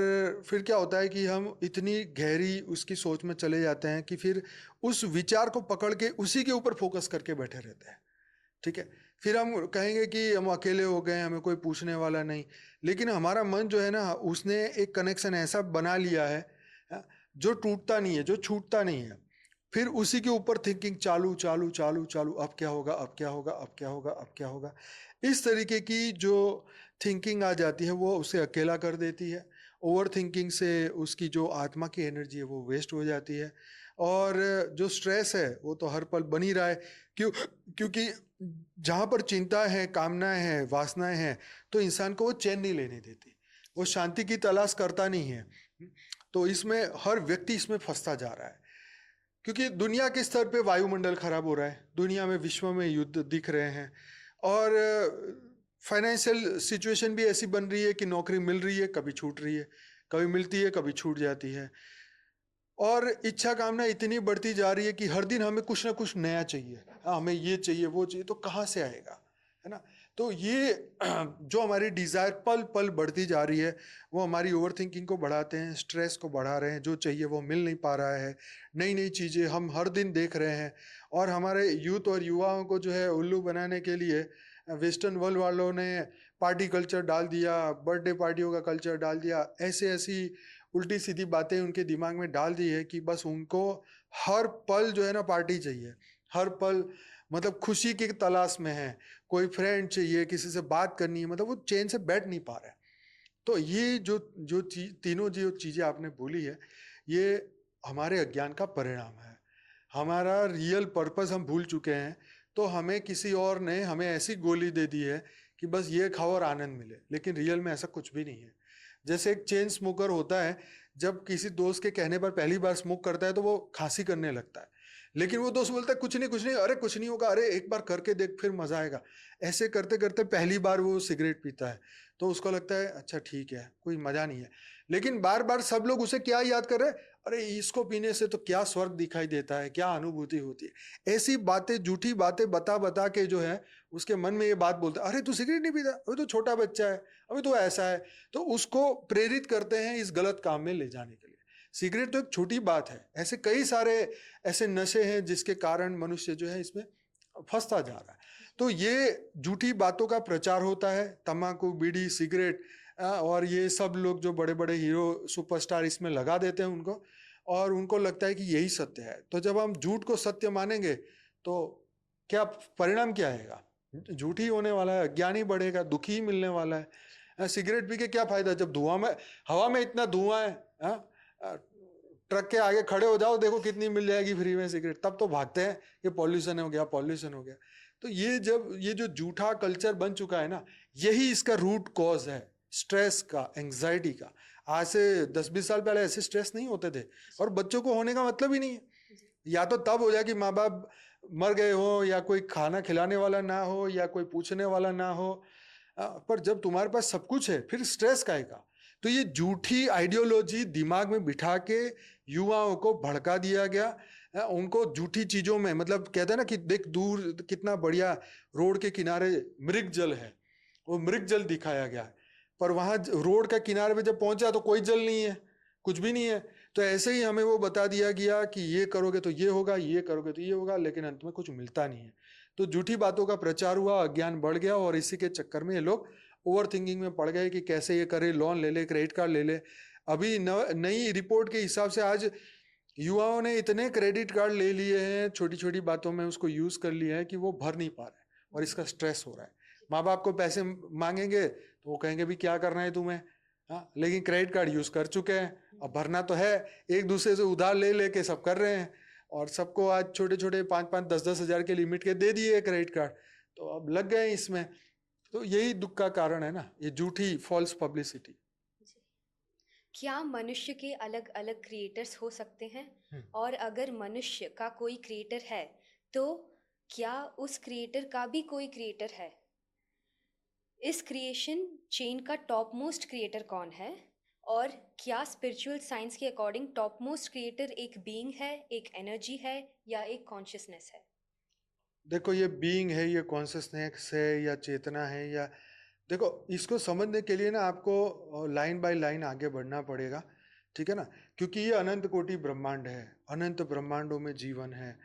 फिर क्या होता है कि हम इतनी गहरी उसकी सोच में चले जाते हैं कि फिर उस विचार को पकड़ के उसी के ऊपर फोकस करके बैठे रहते हैं, ठीक है। फिर हम कहेंगे कि हम अकेले हो गए, हमें कोई पूछने वाला नहीं, लेकिन हमारा मन जो है ना, उसने एक कनेक्शन ऐसा बना लिया है जो टूटता नहीं है, जो छूटता नहीं है। फिर उसी के ऊपर थिंकिंग चालू चालू चालू चालू, अब क्या होगा, अब क्या होगा, अब क्या होगा, अब क्या होगा। इस तरीके की जो थिंकिंग आ जाती है वो उसे अकेला कर देती है। ओवर थिंकिंग से उसकी जो आत्मा की एनर्जी है वो वेस्ट हो जाती है, और जो स्ट्रेस है वो तो हर पल बनी रहा है। क्योंकि जहाँ पर चिंता है, कामनाएं हैं, वासनाएं हैं, तो इंसान को वो चैन नहीं लेने देती, वो शांति की तलाश करता नहीं है। तो इसमें हर व्यक्ति इसमें फंसता जा रहा है, क्योंकि दुनिया के स्तर पे वायुमंडल खराब हो रहा है, दुनिया में, विश्व में युद्ध दिख रहे हैं, और फाइनेंशियल सिचुएशन भी ऐसी बन रही है कि नौकरी मिल रही है, कभी छूट रही है, कभी मिलती है, कभी छूट जाती है, और इच्छा कामना इतनी बढ़ती जा रही है कि हर दिन हमें कुछ ना कुछ नया चाहिए। हमें ये चाहिए, वो चाहिए, तो कहाँ से आएगा, है ना? तो ये जो हमारी डिज़ायर पल पल बढ़ती जा रही है, वो हमारी ओवर थिंकिंग को बढ़ाते हैं, स्ट्रेस को बढ़ा रहे हैं, जो चाहिए वो मिल नहीं पा रहा है, नई नई चीज़ें हम हर दिन देख रहे हैं। और हमारे यूथ और युवाओं को जो है उल्लू बनाने के लिए वेस्टर्न वर्ल्ड वालों ने पार्टी कल्चर डाल दिया, बर्थडे पार्टियों का कल्चर डाल दिया, ऐसे ऐसी उल्टी सीधी बातें उनके दिमाग में डाल दी है कि बस उनको हर पल जो है ना पार्टी चाहिए, हर पल मतलब खुशी की तलाश में है, कोई फ्रेंड चाहिए, किसी से बात करनी है, मतलब वो चैन से बैठ नहीं पा रहा है। तो ये जो जो तीनों जो चीज़ें आपने बोली है, ये हमारे अज्ञान का परिणाम है। हमारा रियल पर्पस हम भूल चुके हैं, तो हमें किसी और ने हमें ऐसी गोली दे दी है कि बस ये खाओ और आनंद मिले, लेकिन रियल में ऐसा कुछ भी नहीं है। जैसे एक चेन स्मोकर होता है, जब किसी दोस्त के कहने पर पहली बार स्मोक करता है तो वो खांसी करने लगता है, लेकिन वो दोस्त बोलता है कुछ नहीं कुछ नहीं, अरे कुछ नहीं होगा, अरे एक बार करके देख फिर मजा आएगा। ऐसे करते करते पहली बार वो सिगरेट पीता है तो उसको लगता है अच्छा ठीक है, कोई मजा नहीं है, लेकिन बार बार सब लोग उसे क्या याद कर रहे हैं, अरे इसको पीने से तो क्या स्वर्ग दिखाई देता है, क्या अनुभूति होती है। ऐसी बातें, झूठी बातें बता बता के जो है उसके मन में ये बात बोलता है, अरे तू सिगरेट नहीं पीता, अभी तो छोटा बच्चा है, अभी तो ऐसा है, तो उसको प्रेरित करते हैं इस गलत काम में ले जाने के लिए। सिगरेट तो एक छोटी बात है, ऐसे कई सारे ऐसे नशे हैं जिसके कारण मनुष्य जो है इसमें फंसता जा रहा है। तो ये झूठी बातों का प्रचार होता है, तम्बाकू, बीड़ी, सिगरेट, और ये सब लोग जो बड़े बड़े हीरो सुपरस्टार इसमें लगा देते हैं उनको, और उनको लगता है कि यही सत्य है। तो जब हम झूठ को सत्य मानेंगे तो क्या परिणाम क्या आएगा? झूठी होने वाला है, अज्ञान ही बढ़ेगा, दुखी ही मिलने वाला है। सिगरेट पी के क्या फायदा, जब धुआं में, हवा में इतना धुआं है, ट्रक के आगे खड़े हो जाओ, देखो कितनी मिल जाएगी फ्री में सिगरेट, तब तो भागते हैं कि पॉल्यूशन हो गया, पॉल्यूशन हो गया। तो ये जब ये जो झूठा कल्चर बन चुका है ना, यही इसका रूट कॉज है, स्ट्रेस का, एंग्जाइटी का। आज से 10-20 साल पहले ऐसे स्ट्रेस नहीं होते थे, और बच्चों को होने का मतलब ही नहीं है। या तो तब हो जाए कि माँ बाप मर गए हो या कोई खाना खिलाने वाला ना हो या कोई पूछने वाला ना हो। पर जब तुम्हारे पास सब कुछ है फिर स्ट्रेस काहे का। तो ये झूठी आइडियोलॉजी दिमाग में बिठा के युवाओं को भड़का दिया गया। उनको झूठी चीजों में, मतलब कहते हैं ना कि देख दूर कितना बढ़िया रोड के किनारे मृग जल है, वो मृग जल दिखाया गया है, पर वहां रोड का किनारे पे जब पहुंचा तो कोई जल नहीं है, कुछ भी नहीं है। तो ऐसे ही हमें वो बता दिया गया कि ये करोगे तो ये होगा, ये करोगे तो ये होगा, लेकिन अंत में कुछ मिलता नहीं है। तो झूठी बातों का प्रचार हुआ, अज्ञान बढ़ गया, और इसी के चक्कर में ये लोग ओवर थिंकिंग में पड़ गए कि कैसे ये करे, लोन ले ले, क्रेडिट कार्ड ले ले। अभी नई रिपोर्ट के हिसाब से आज युवाओं ने इतने क्रेडिट कार्ड ले लिए हैं, छोटी छोटी बातों में उसको यूज कर लिया है कि वो भर नहीं पा रहे हैं और इसका स्ट्रेस हो रहा है। माँ बाप को पैसे मांगेंगे तो वो कहेंगे भी क्या करना है तुम्हें, हाँ, लेकिन क्रेडिट कार्ड यूज कर चुके हैं, अब भरना तो है, एक दूसरे से उधार ले लेके सब कर रहे हैं, और सबको आज छोटे छोटे 5-5, 10-10 हजार के लिमिट के दे दिए क्रेडिट कार्ड, तो अब लग गए इसमें। तो यही दुख का कारण है ना, ये झूठी फॉल्स पब्लिसिटी। क्या मनुष्य के अलग अलग क्रिएटर्स हो सकते हैं? और अगर मनुष्य का कोई क्रिएटर है तो क्या उस क्रिएटर का भी कोई क्रिएटर है? इस क्रिएशन चेन का टॉप मोस्ट क्रिएटर कौन है? और क्या स्पिरिचुअल साइंस के अकॉर्डिंग टॉप मोस्ट क्रिएटर एक बीइंग है, एक एनर्जी है, या एक कॉन्शियसनेस है? देखो, ये बीइंग है, ये कॉन्शियसनेस है, या चेतना है, या देखो इसको समझने के लिए ना आपको लाइन बाय लाइन आगे बढ़ना पड़ेगा, ठीक है ना, क्योंकि ये अनंत कोटि ब्रह्मांड है, अनंत ब्रह्मांडों में जीवन है,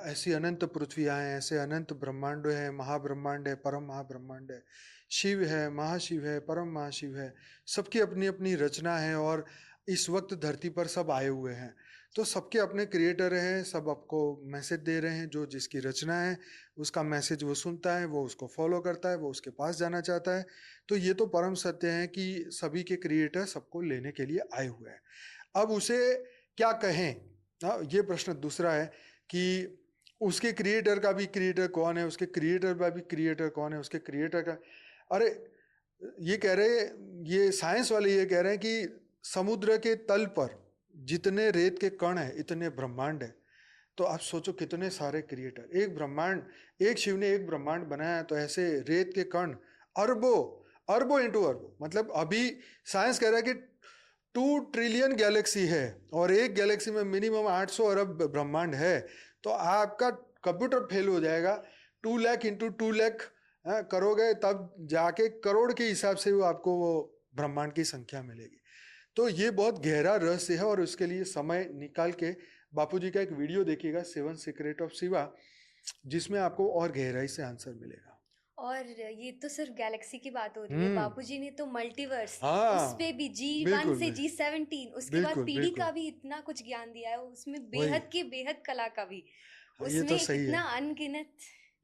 ऐसी अनंत पृथ्वियाँ हैं, ऐसे अनंत ब्रह्मांड है, महाब्रह्मांड है, परम महाब्रह्मांड है, शिव है, महाशिव है, परम महाशिव है, सबकी अपनी अपनी रचना है, और इस वक्त धरती पर सब आए हुए हैं। तो सबके अपने क्रिएटर हैं, सब आपको मैसेज दे रहे हैं, जो जिसकी रचना है उसका मैसेज वो सुनता है, वो उसको फॉलो करता है, वो उसके पास जाना चाहता है। तो ये तो परम सत्य है कि सभी के क्रिएटर सबको लेने के लिए आए हुए हैं। अब उसे क्या कहें, ये प्रश्न दूसरा है कि उसके क्रिएटर का भी क्रिएटर कौन है, उसके क्रिएटर का भी क्रिएटर कौन है, उसके क्रिएटर का, अरे ये कह रहे, ये साइंस वाले ये कह रहे हैं कि समुद्र के तल पर जितने रेत के कण है इतने ब्रह्मांड है। तो आप सोचो कितने सारे क्रिएटर, एक ब्रह्मांड, एक शिव ने एक ब्रह्मांड बनाया, तो ऐसे रेत के कण अरबों, अरबों इंटू अरबों, मतलब अभी साइंस कह रहा है कि 2 ट्रिलियन गैलेक्सी है, और एक गैलेक्सी में मिनिमम 800 अरब ब्रह्मांड है। तो आपका कंप्यूटर फेल हो जाएगा। 2 लाख इंटू 2 लाख करोगे तब जाके करोड़ के हिसाब से वो आपको वो ब्रह्मांड की संख्या मिलेगी। तो ये बहुत गहरा रहस्य है, और उसके लिए समय निकाल के बापूजी का एक वीडियो देखिएगा, 7 सीक्रेट ऑफ शिवा, जिसमें आपको और गहराई से आंसर मिलेगा। और ये तो सिर्फ गैलेक्सी की बात हो रही है, बापूजी ने तो मल्टीवर्स, हाँ, उस पे भी G1 बिल्कुल से बिल्कुल G17, उसके बाद बिल्कुल पीढ़ी बिल्कुल का भी इतना कुछ ज्ञान दिया है, उसमें वही, बेहद के बेहद कला का भी, ये उसमें तो सही इतना है, अनगिनत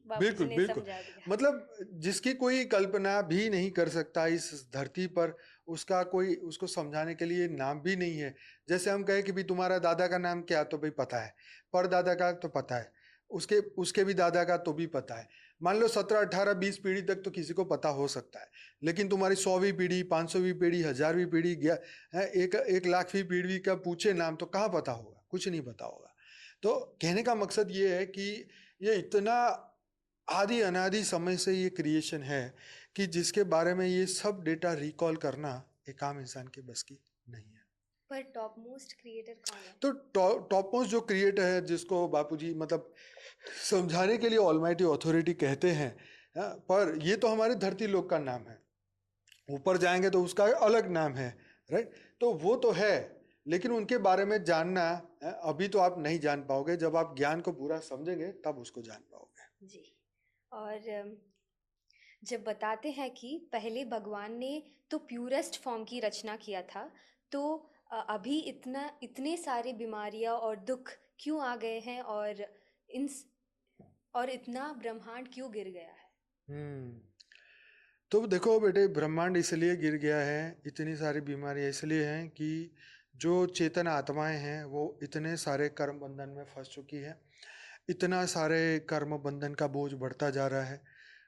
बापूजी बिल्कुल ने बिल्कुल, समझा दिया। मतलब जिसकी कोई कल्पना भी नहीं कर सकता इस धरती पर, उसका कोई उसको समझाने के लिए नाम भी नहीं है। जैसे हम कहें कि भाई तुम्हारा दादा का नाम क्या, तो भाई पता है, परदादा का तो पता है, उसके उसके भी दादा का तो भी पता है। मान लो 17, 18, 20 पीढ़ी तक तो किसी को पता हो सकता है, लेकिन तुम्हारी 100वीं पीढ़ी, 500वीं पीढ़ी, 1000वीं पीढ़ी, 1 लाखवीं पीढ़ी का पूछे नाम तो कहाँ पता होगा, कुछ नहीं पता होगा। तो कहने का मकसद ये है कि ये इतना आदि अनादि समय से ये क्रिएशन है कि जिसके बारे में ये सब डेटा रिकॉल करना एक आम इंसान के बस की नहीं है। पर टॉप मोस्ट क्रिएटर कौन है? तो टॉप मोस्ट जो क्रिएटर है, जिसको बापूजी मतलब समझाने के लिए ऑलमाइटी अथॉरिटी कहते हैं, पर ये तो हमारे धरती लोक का नाम है, ऊपर जाएंगे तो उसका अलग नाम है, राइट। तो वो तो है, लेकिन उनके बारे में जानना अभी तो आप नहीं जान पाओगे, जब आप ज्ञान को पूरा समझेंगे तब उसको जान पाओगे। जी। और जब बताते हैं कि पहले भगवान ने तो प्यूरेस्ट फॉर्म की रचना किया था, तो अभी इतने सारे बीमारियां और दुख क्यों आ गए हैं, और इतना ब्रह्मांड क्यों गिर गया है? तो देखो बेटे, ब्रह्मांड इसलिए गिर गया है, इतनी सारी बीमारियां इसलिए हैं कि जो चेतन आत्माएं हैं वो इतने सारे कर्म बंधन में फंस चुकी है, इतना सारे कर्म बंधन का बोझ बढ़ता जा रहा है।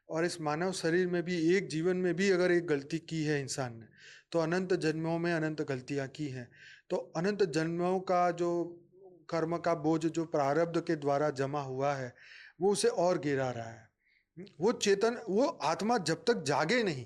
और इस मानव शरीर में भी, एक जीवन में भी अगर एक गलती की है इंसान ने, तो अनंत जन्मों में अनंत गलतियां की हैं। तो अनंत जन्मों का जो कर्म का बोझ जो प्रारब्ध के द्वारा जमा हुआ है, वो उसे और गिरा रहा है। वो चेतन, वो आत्मा जब तक जागे नहीं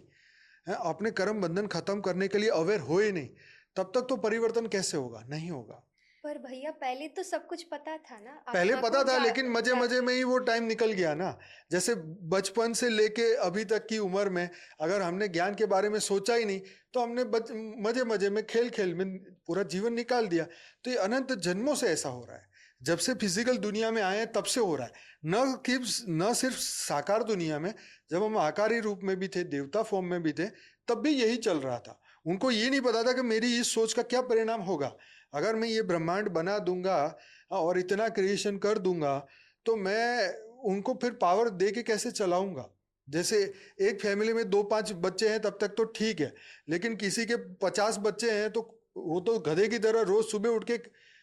है, अपने कर्म बंधन खत्म करने के लिए अवेयर होए नहीं, तब तक तो परिवर्तन कैसे होगा? नहीं होगा। पर भैया पहले तो सब कुछ पता था ना, पहले आत्मा पता को था, लेकिन मजे मजे जागृत। में ही वो टाइम निकल गया ना। जैसे बचपन से लेके अभी तक की उम्र में अगर हमने ज्ञान के बारे में सोचा ही नहीं, तो हमने मजे मजे में, खेल खेल में पूरा जीवन निकाल दिया। तो ये अनंत जन्मों से ऐसा हो रहा है, जब से फिजिकल दुनिया में आए हैं तब से हो रहा है। न सिर्फ साकार दुनिया में, जब हम आकारी रूप में भी थे, देवता फॉर्म में भी थे, तब भी यही चल रहा था। उनको ये नहीं पता था कि मेरी इस सोच का क्या परिणाम होगा। अगर मैं ये ब्रह्मांड बना दूंगा और इतना क्रिएशन कर दूंगा, तो मैं उनको फिर पावर दे के कैसे चलाऊंगा? जैसे एक फैमिली में 2-5 बच्चे हैं तब तक तो ठीक है, लेकिन किसी के 50 बच्चे हैं तो वो तो गधे की तरह रोज सुबह उठ के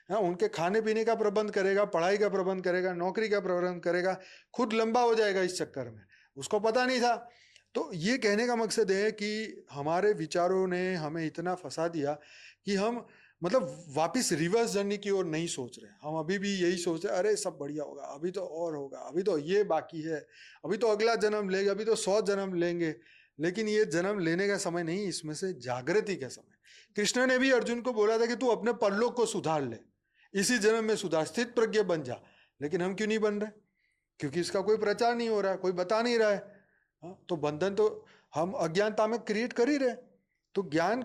उनके खाने पीने का प्रबंध करेगा, पढ़ाई का प्रबंध करेगा, नौकरी का प्रबंध करेगा, खुद लंबा हो जाएगा इस चक्कर में। उसको पता नहीं था। तो ये कहने का मकसद है कि हमारे विचारों ने हमें इतना फंसा दिया कि हम मतलब वापस रिवर्स जर्नी की ओर नहीं सोच रहे। हम अभी भी यही सोच रहे, अरे सब बढ़िया होगा, अभी तो और होगा, अभी तो ये बाकी है, अभी तो अगला जन्म लेंगे, अभी तो 100 जन्म लेंगे। लेकिन ये जन्म लेने का समय नहीं, इसमें से जागृति का समय। कृष्ण ने भी अर्जुन को बोला था कि तू अपने परलोक को सुधार ले, इसी जन्म में सुधार, स्थित प्रज्ञ बन जा। लेकिन हम क्यों नहीं बन रहे? क्योंकि इसका कोई प्रचार नहीं हो रहा है, कोई बता नहीं रहा है। तो बंधन तो हम अज्ञानता में क्रिएट कर ही रहे। तो ज्ञान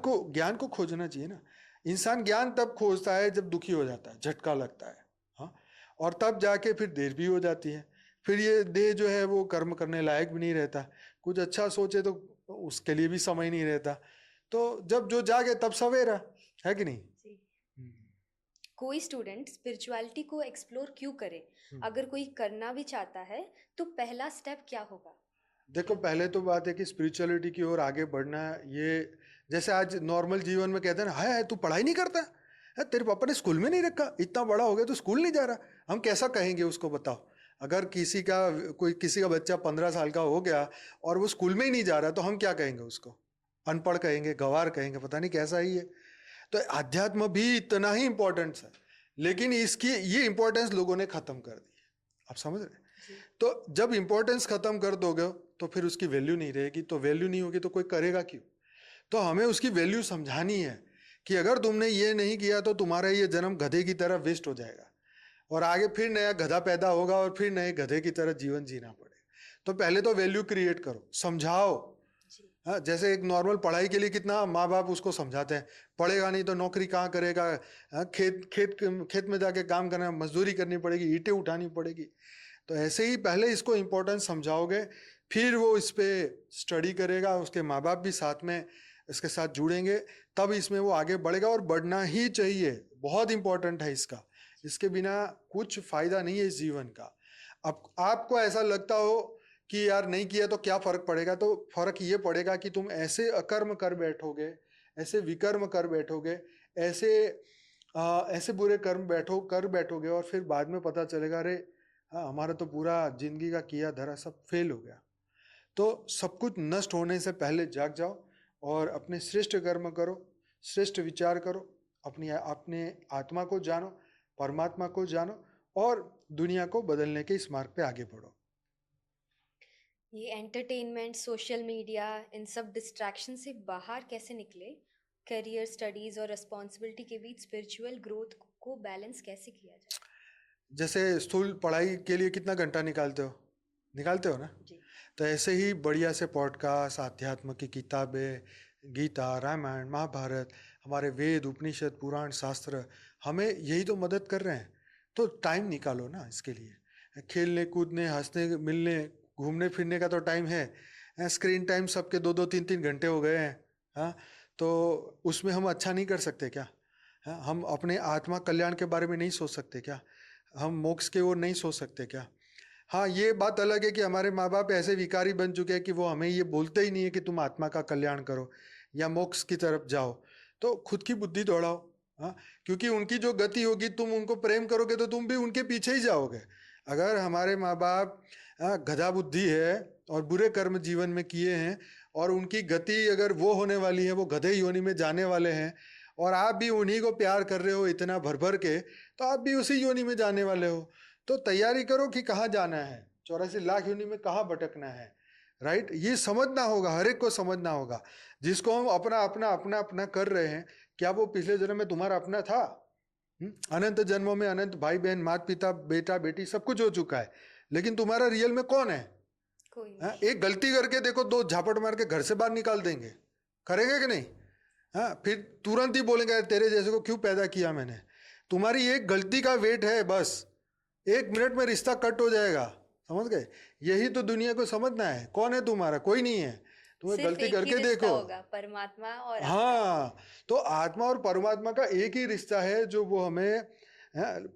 को खोजना चाहिए ना। इंसान ज्ञान तब खोजता है जब दुखी हो जाता है, झटका लगता है। हाँ, और तब जाके फिर देर भी हो जाती है। फिर ये देह जो है वो कर्म करने लायक भी नहीं रहता। कुछ अच्छा सोचे तो उसके लिए भी समय नहीं रहता। तो जब जो जागे तब सवेरा, है कि नहीं? जी। कोई स्टूडेंट स्पिरिचुअलिटी को एक्सप्लोर क्यों करे? अगर कोई करना भी चाहता है तो पहला स्टेप क्या होगा? देखो, पहले तो बात है कि स्पिरिचुअलिटी की ओर आगे बढ़ना। ये जैसे आज नॉर्मल जीवन में कहते हैं ना, है तू पढ़ाई नहीं करता है, तेरे पापा ने स्कूल में नहीं रखा, इतना बड़ा हो गया तो स्कूल नहीं जा रहा। हम कैसा कहेंगे उसको, बताओ? अगर किसी का बच्चा 15 साल का हो गया और वो स्कूल में ही नहीं जा रहा, तो हम क्या कहेंगे उसको? अनपढ़ कहेंगे, गंवार कहेंगे, पता नहीं कैसा ही है। तो अध्यात्म भी इतना ही इंपॉर्टेंट है, लेकिन इसकी ये इंपॉर्टेंस लोगों ने खत्म कर दी है। आप समझ रहे हैं? तो जब इंपॉर्टेंस खत्म कर दोगे तो फिर उसकी वैल्यू नहीं रहेगी। तो वैल्यू नहीं होगी तो कोई करेगा क्यों? तो हमें उसकी वैल्यू समझानी है कि अगर तुमने ये नहीं किया तो तुम्हारा ये जन्म गधे की तरह वेस्ट हो जाएगा, और आगे फिर नया गधा पैदा होगा और फिर नए गधे की तरह जीवन जीना पड़ेगा। तो पहले तो वैल्यू क्रिएट करो, समझाओ। हाँ, जैसे एक नॉर्मल पढ़ाई के लिए कितना माँ बाप उसको समझाते हैं, पढ़ेगा नहीं तो नौकरी कहाँ करेगा? हाँ, खेत में जाके काम करना, मजदूरी करनी पड़ेगी, ईंटें उठानी पड़ेगी। तो ऐसे ही पहले इसको इम्पोर्टेंस समझाओगे, फिर वो इस पे स्टडी करेगा, उसके माँ बाप भी साथ में इसके साथ जुड़ेंगे, तब इसमें वो आगे बढ़ेगा। और बढ़ना ही चाहिए, बहुत इंपॉर्टेंट है इसका। इसके बिना कुछ फायदा नहीं है इस जीवन का। अब आपको ऐसा लगता हो कि यार नहीं किया तो क्या फर्क पड़ेगा, तो फर्क ये पड़ेगा कि तुम ऐसे अकर्म कर बैठोगे, ऐसे विकर्म कर बैठोगे, ऐसे बुरे कर्म कर बैठोगे, और फिर बाद में पता चलेगा अरे हाँ, हमारा तो पूरा जिंदगी का किया धरा सब फेल हो गया। तो सब कुछ नष्ट होने से पहले जाग जाओ और अपने श्रेष्ठ कर्म करो, श्रेष्ठ विचार करो, अपने आत्मा को जानो, परमात्मा को जानो, और दुनिया को बदलने के इस मार्ग पे आगे बढ़ो। ये एंटरटेनमेंट, सोशल मीडिया, इन सब डिस्ट्रैक्शन से बाहर कैसे निकले? करियर, स्टडीज और रिस्पॉन्सिबिलिटी के बीच स्पिरिचुअल ग्रोथ को बैलेंस कैसे किया जाए? जैसे स्थूल पढ़ाई के लिए कितना घंटा निकालते हो ना? जी। तो ऐसे ही बढ़िया से पॉडकास्ट, आध्यात्म की किताबें, गीता, रामायण, महाभारत, हमारे वेद, उपनिषद, पुराण, शास्त्र हमें यही तो मदद कर रहे हैं। तो टाइम निकालो ना इसके लिए। खेलने कूदने, हंसने मिलने, घूमने फिरने का तो टाइम है। स्क्रीन टाइम सबके 2-2, 3-3 घंटे हो गए हैं। हाँ, तो उसमें हम अच्छा नहीं कर सकते क्या? हाँ, हम अपने आत्मा कल्याण के बारे में नहीं सोच सकते क्या? हम मोक्ष की ओर नहीं सोच सकते क्या? हाँ, ये बात अलग है कि हमारे माँ बाप ऐसे विकारी बन चुके हैं कि वो हमें ये बोलते ही नहीं है कि तुम आत्मा का कल्याण करो या मोक्ष की तरफ जाओ। तो खुद की बुद्धि दौड़ाओ। हाँ, क्योंकि उनकी जो गति होगी, तुम उनको प्रेम करोगे तो तुम भी उनके पीछे ही जाओगे। अगर हमारे माँ बाप गधा बुद्धि है और बुरे कर्म जीवन में किए हैं, और उनकी गति अगर वो होने वाली है, वो गधे योनि में जाने वाले हैं, और आप भी उन्हीं को प्यार कर रहे हो इतना भर भर के, तो आप भी उसी योनि में जाने वाले हो। तो तैयारी करो कि कहाँ जाना है। 84 लाख योनि में कहाँ भटकना है, राइट। ये समझना होगा, हर एक को समझना होगा। जिसको हम अपना अपना अपना अपना कर रहे हैं, क्या वो पिछले जन्म में तुम्हारा अपना था? अनंत जन्मों में अनंत भाई बहन माता पिता बेटा बेटी सब कुछ हो चुका है, लेकिन तुम्हारा रियल में कौन है? कोई नहीं। हाँ, एक गलती करके देखो, 2 झापट मार के घर से बाहर निकाल देंगे, करेंगे कि नहीं? हाँ, फिर तुरंत ही बोलेंगे तेरे जैसे को क्यों पैदा किया मैंने। तुम्हारी एक गलती का वेट है, बस 1 मिनट में रिश्ता कट हो जाएगा, समझ गए? यही तो दुनिया को समझना है। कौन है तुम्हारा? कोई नहीं है। तुम्हें सिर्फ गलती एक ही करके रिश्ता देखो। होगा, परमात्मा और आपका। हाँ, तो आत्मा और परमात्मा का एक ही रिश्ता है जो वो हमें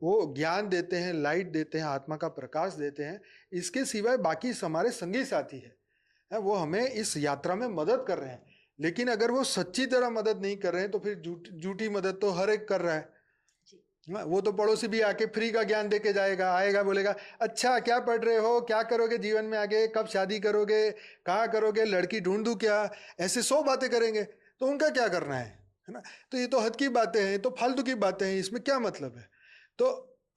वो ज्ञान देते हैं, लाइट देते हैं, आत्मा का प्रकाश देते हैं। इसके सिवाय बाकी हमारे संगी साथी है, वो हमें इस यात्रा में मदद कर रहे हैं। लेकिन अगर वो सच्ची तरह मदद नहीं कर रहे हैं तो फिर झूठी मदद तो हर एक कर रहा है। वो तो पड़ोसी भी आके फ्री का ज्ञान देके जाएगा, आएगा बोलेगा अच्छा क्या पढ़ रहे हो, क्या करोगे जीवन में आगे, कब शादी करोगे, कहाँ करोगे, लड़की ढूंढ दूं क्या, ऐसे 100 बातें करेंगे। तो उनका क्या करना है ना? तो ये तो हद की बातें हैं, तो फालतू की बातें हैं, इसमें क्या मतलब है? तो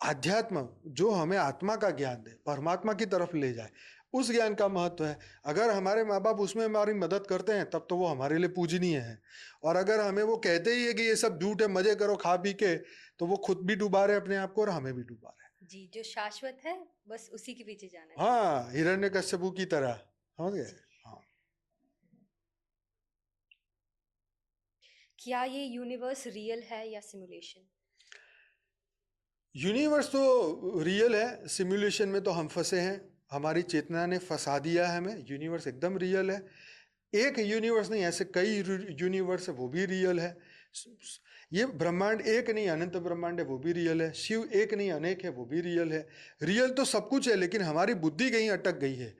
अध्यात्म जो हमें आत्मा का ज्ञान दे, परमात्मा की तरफ ले जाए, उस ज्ञान का महत्व है। अगर हमारे माँ बाप उसमें हमारी मदद करते हैं तब तो वो हमारे लिए पूजनीय है। और अगर हमें वो कहते ही है कि ये सब झूठ है, मजे करो खा पी के, तो वो खुद भी डुबा रहे अपने आप को और हमें भी डुबा रहे। जी, जो शाश्वत है बस उसी के पीछे जाना है। हाँ, हिरण्यकश्यपु की तरह, समझ गए? हाँ। क्या ये यूनिवर्स रियल है या सिमुलेशन? यूनिवर्स तो रियल है, सिमुलेशन में तो हम फंसे हैं, हमारी चेतना ने फंसा दिया है हमें। यूनिवर्स एकदम रियल है। एक यूनिवर्स नहीं, ऐसे कई यूनिवर्स है, वो भी रियल है। ये ब्रह्मांड एक नहीं, अनंत ब्रह्मांड है, वो भी रियल है। शिव एक नहीं, अनेक है, वो भी रियल है। रियल तो सब कुछ है, लेकिन हमारी बुद्धि कहीं अटक गई है।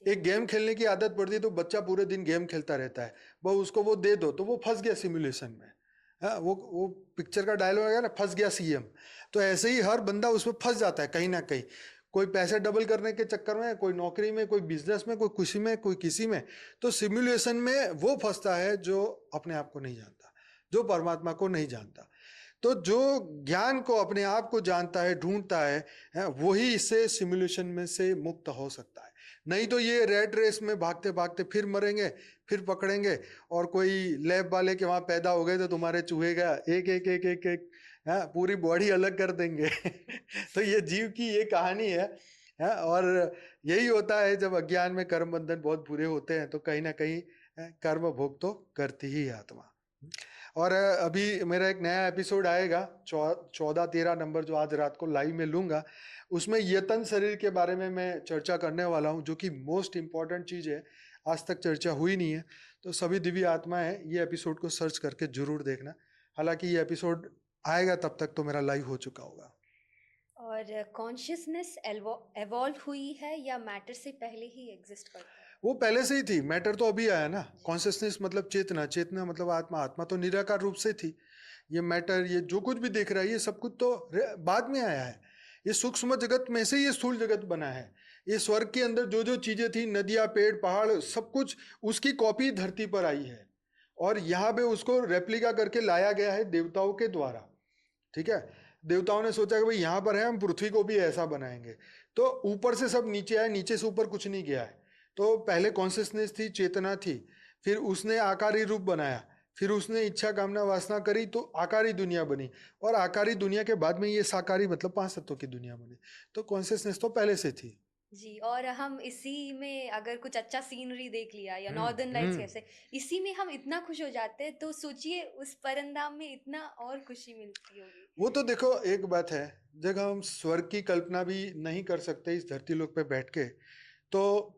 एक गेम खेलने की आदत पड़ती है तो बच्चा पूरे दिन गेम खेलता रहता है, वो उसको वो दे दो तो वो फंस गया सिमुलेशन में। हाँ, वो पिक्चर का डायलॉग है ना, फंस गया सीएम। तो ऐसे ही हर बंदा उसमें फंस जाता है कहीं ना कहीं, कोई पैसे डबल करने के चक्कर में, कोई नौकरी में, कोई बिजनेस में, कोई खुशी में, कोई किसी में। तो सिमुलेशन में वो फंसता है जो अपने आप को नहीं जानता, जो परमात्मा को नहीं जानता। तो जो ज्ञान को, अपने आप को जानता है, ढूंढता है, वही इससे सिमुलेशन में से मुक्त हो सकता है। नहीं तो ये रेट रेस में भागते भागते फिर मरेंगे, फिर पकड़ेंगे, और कोई लैब वाले के वहां पैदा हो गए तो तुम्हारे चूहे का एक एक एक एक एक पूरी बॉडी अलग कर देंगे। तो ये जीव की ये कहानी है। और यही होता है जब अज्ञान में कर्म बंधन बहुत बुरे होते हैं, तो कहीं ना कहीं कर्म भोग तो करती ही है आत्मा। और अभी मेरा एक नया एपिसोड आएगा 14-13 नंबर, जो आज रात को लाइव में लूंगा। उसमें यतन शरीर के बारे में मैं चर्चा करने वाला हूं, जो कि मोस्ट इम्पॉर्टेंट चीज़ है, आज तक चर्चा हुई नहीं है। तो सभी दिव्य आत्माएं ये एपिसोड को सर्च करके जरूर देखना। हालांकि ये एपिसोड आएगा तब तक तो मेरा लाइव हो चुका होगा। और कॉन्शियसनेस एवॉल्व हुई है या मैटर से पहले ही एग्जिस्ट करता है? वो पहले से ही थी, मैटर तो अभी आया ना। कॉन्शियसनेस मतलब चेतना, चेतना मतलब आत्मा, आत्मा तो निराकार रूप से थी। ये मैटर, ये जो कुछ भी देख रहा है, ये सब कुछ तो बाद में आया है। ये सूक्ष्म जगत में से ये स्थूल जगत बना है। ये स्वर्ग के अंदर जो जो चीजें थी, नदियां, पेड़, पहाड़, सब कुछ उसकी कॉपी धरती पर आई है, और यहाँ पे उसको रेप्लिका करके लाया गया है देवताओं के द्वारा। ठीक है, देवताओं ने सोचा कि भाई यहाँ पर है, हम पृथ्वी को भी ऐसा बनाएंगे। तो ऊपर से सब नीचे आए, नीचे से ऊपर कुछ नहीं गया है। तो पहले कॉन्शियसनेस थी, चेतना थी, फिर उसने आकारी रूप बनाया, फिर उसने इच्छा कामना वासना करी तो आकारी दुनिया बनी, और आकारी दुनिया के बाद में ये साकारी मतलब 5 तत्वों की दुनिया बनी। तो कॉन्शियसनेस तो पहले से थी जी। और हम इसी में अगर कुछ अच्छा सीनरी देख लिया या नॉर्दर्न लाइट्स कैसे, इसी में हम इतना खुश हो जाते हैं, तो सोचिए उस परंदाम में इतना और खुशी मिलती होगी। वो तो देखो, एक बात है, जब हम स्वर्ग की कल्पना भी नहीं कर सकते इस धरती लोक पे बैठ के, तो